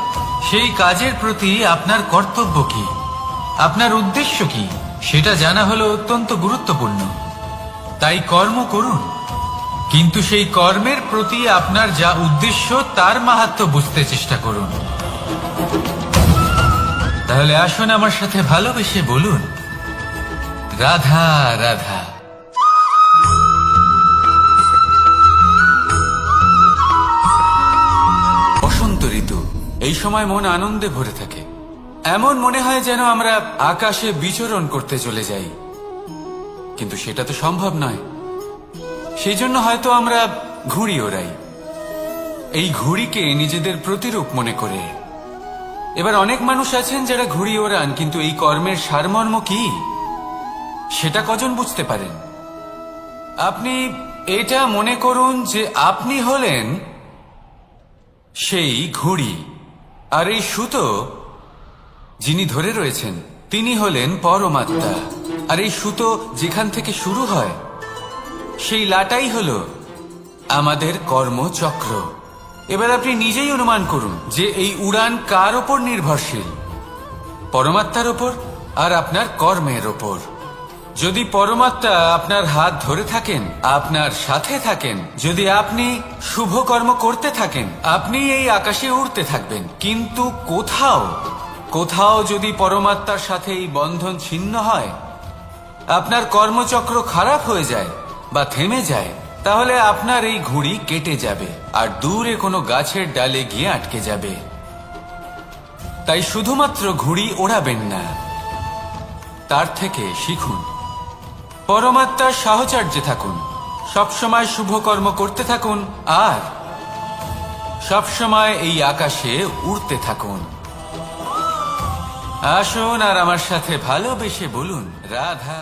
সেই কাজের প্রতি আপনার কর্তব্য কি, আপনার উদ্দেশ্য কি, সেটা জানা হলো অত্যন্ত গুরুত্বপূর্ণ। তাই কর্ম করুন, কিন্তু সেই কর্মের প্রতি আপনার যা উদ্দেশ্য তার মাহাত্ম্য বুঝতে চেষ্টা করুন। তাহলে আসুন আমার সাথে ভালোবেসে বলুন, রাধা রাধা। বসন্ত ঋতু, এই সময় মন আনন্দে ভরে থাকে। এমন মনে হয় যেন আমরা আকাশে বিচরণ করতে চলে যাই, কিন্তু সেটা তো সম্ভব নয়। সেই জন্য হয়তো আমরা ঘুড়ি ওড়াই, এই ঘুড়িকে নিজেদের প্রতিরূপ মনে করে। এবার অনেক মানুষ আছেন যারা ঘুড়ি ওড়ান, কিন্তু এই কর্মের সারমর্ম কি সেটা কজন বুঝতে পারেন? আপনি এটা মনে করুন যে আপনি হলেন সেই ঘুড়ি, আর এই সুতো যিনি ধরে রয়েছেন তিনি হলেন পরমাত্মা। আর এই সুতো যেখান থেকে শুরু হয় সেই লাটাই হলো আমাদের কর্মচক্র। এবার আপনি নিজেই অনুমান করুন যে এই উড়ান কার ওপর নির্ভরশীল, পরমাত্মার ওপর আর আপনার কর্মের ওপর। যদি পরমাত্মা আপনার হাত ধরে থাকেন, আপনার সাথে থাকেন, যদি আপনি শুভ কর্ম করতে থাকেন, আপনি এই আকাশে উড়তে থাকবেন। কিন্তু কোথাও কোথাও যদি পরমাত্মার সাথে এই বন্ধন ছিন্ন হয়, আপনার কর্মচক্র খারাপ হয়ে যায় বা থেমে যায়, তাহলে আপনার এই ঘুড়ি কেটে যাবে আর দূরে কোনো গাছের ডালে গিয়ে আটকে যাবে। তাই শুধুমাত্র ঘুড়ি ওড়াবেন না, তার থেকে শিখুন। পরমাত্মার সাহচর্যে থাকুন, সবসময় শুভ কর্ম করতে থাকুন আর সবসময় এই আকাশে উড়তে থাকুন। আসুন আর আমার সাথে ভালোবেসে বলুন, রাধা।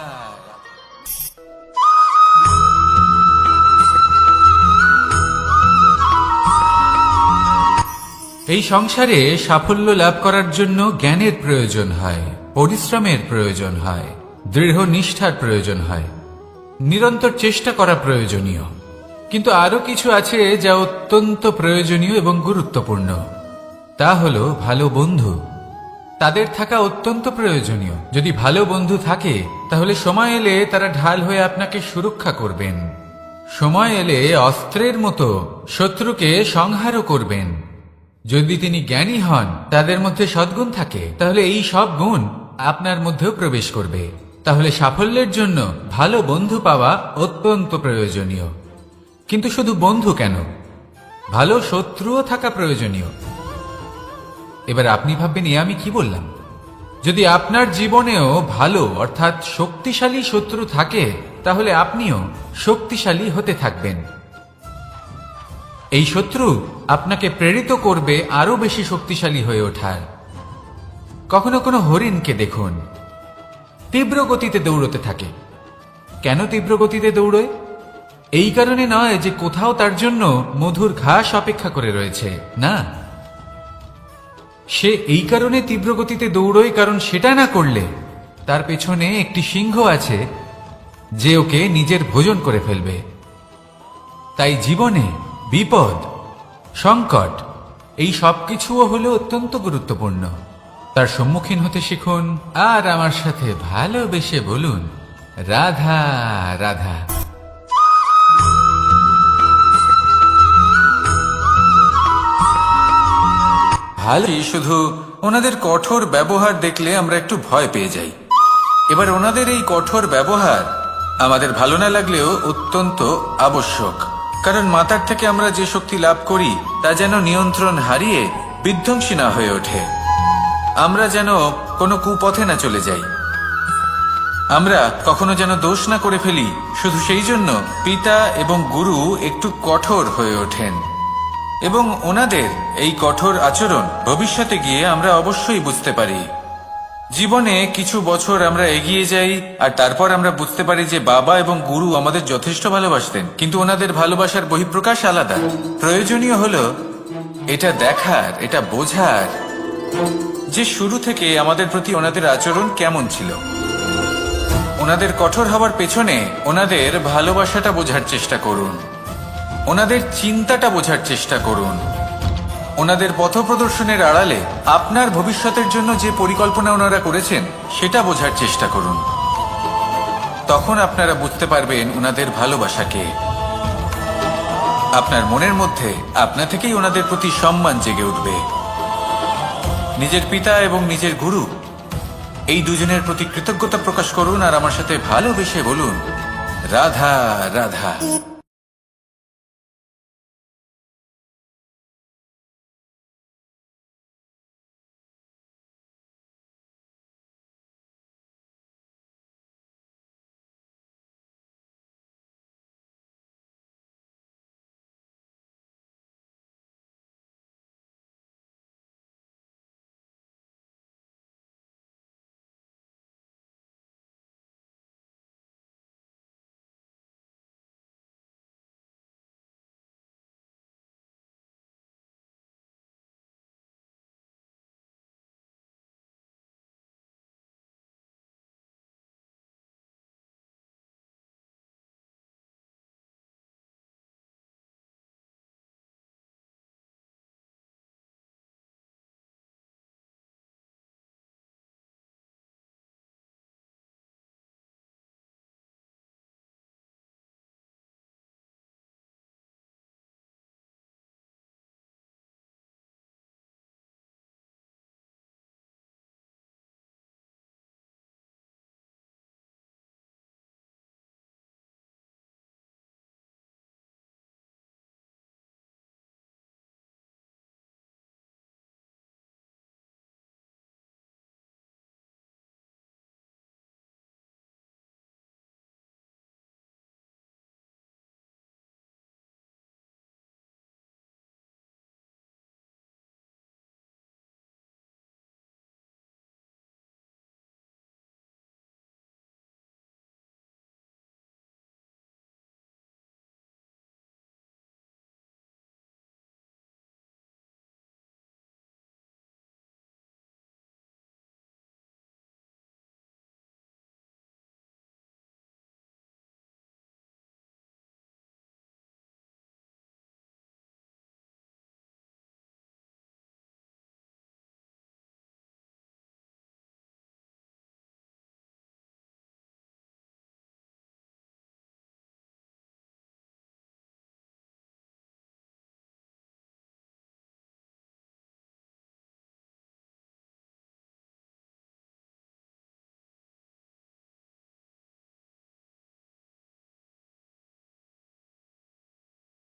এই সংসারে সাফল্য লাভ করার জন্য জ্ঞানের প্রয়োজন হয়, পরিশ্রমের প্রয়োজন হয়, দৃঢ় নিষ্ঠার প্রয়োজন হয়, নিরন্তর চেষ্টা করা প্রয়োজনীয়। কিন্তু আরো কিছু আছে যা অত্যন্ত প্রয়োজনীয় এবং গুরুত্বপূর্ণ। তা হলো ভালো বন্ধু। তাদের থাকা অত্যন্ত প্রয়োজনীয়। যদি ভালো বন্ধু থাকে তাহলে সময় এলে তারা ঢাল হয়ে আপনাকে সুরক্ষা করবেন। সময় এলে অস্ত্রের মতো শত্রুকে সংহারও করবেন। যদি তিনি জ্ঞানী হন, তাদের মধ্যে সদ্গুণ থাকে, তাহলে এই সব গুণ আপনার মধ্যেও প্রবেশ করবে। তাহলে সাফল্যের জন্য ভালো বন্ধু পাওয়া অত্যন্ত প্রয়োজনীয়। কিন্তু শুধু বন্ধু কেন, ভালো শত্রুও থাকা প্রয়োজনীয়। এবার আপনি ভাববেন, আমি কি বললাম? যদি আপনার জীবনেও ভালো অর্থাৎ শক্তিশালী শত্রু থাকে, তাহলে আপনিও শক্তিশালী হতে থাকবেন। এই শত্রু আপনাকে প্রেরিত করবে আরো বেশি শক্তিশালী হয়ে ওঠার। কখনো কোনো হরিণকে দেখুন, তীব্র গতিতে দৌড়তে থাকে। কেন তীব্র গতিতে দৌড়য়? এই কারণে নয় যে কোথাও তার জন্য মধুর ঘাস অপেক্ষা করে রয়েছে, না। সে এই কারণে তীব্র গতিতে দৌড়য় কারণ সেটা না করলে তার পেছনে একটি সিংহ আছে যে ওকে নিজের ভোজন করে ফেলবে। তাই জীবনে বিপদ, সংকট, এই সবকিছুও হলো অত্যন্ত গুরুত্বপূর্ণ। তার সম্মুখীন হতে শিখুন আর আমার সাথে ভালোবেসে বলুন, রাধা রাধা। ভালোই, শুধু ওনাদের কঠোর ব্যবহার দেখলে আমরা একটু ভয় পেয়ে যাই। এবার ওনাদের এই কঠোর ব্যবহার আমাদের ভালো না লাগলেও অত্যন্ত আবশ্যক, কারণ মাতার থেকে আমরা যে শক্তি লাভ করি তা যেন নিয়ন্ত্রণ হারিয়ে বিধ্বংসী না হয়ে ওঠে। আমরা যেন কোনো কুপথে না চলে যাই, আমরা কখনো যেন দোষ না করে ফেলি। শুধু সেই জন্য পিতা এবং গুরু একটু কঠোর হয়ে ওঠেন এবং ওনাদের এই কঠোর আচরণ ভবিষ্যতে গিয়ে আমরা অবশ্যই বুঝতে পারি। জীবনে কিছু বছর আমরা এগিয়ে যাই আর তারপর আমরা বুঝতে পারি যে বাবা এবং গুরু আমাদের যথেষ্ট ভালোবাসতেন, কিন্তু ওনাদের ভালোবাসার বহিঃপ্রকাশ আলাদা। প্রয়োজনীয় হলো এটা দেখার, এটা বোঝার যে শুরু থেকে আমাদের প্রতি ওনাদের আচরণ কেমন ছিল। ওনাদের কঠোর হওয়ার পেছনে ওনাদের ভালোবাসাটা বোঝার চেষ্টা করুন, ওনাদের চিন্তাটা বোঝার চেষ্টা করুন, ওনাদের পথপ্রদর্শনের আড়ালে আপনার ভবিষ্যতের জন্য যে পরিকল্পনা ওনারা করেছেন সেটা বোঝার চেষ্টা করুন। তখন আপনারা বুঝতে পারবেন ওনাদের ভালোবাসাকে। আপনার মনের মধ্যে আপনা থেকেই ওনাদের প্রতি সম্মান জেগে উঠবে। নিজের পিতা এবং নিজের গুরু এই দুজনের প্রতি কৃতজ্ঞতা প্রকাশ করুন আর আমার সাথে ভালোবেসে বলুন, রাধা রাধা।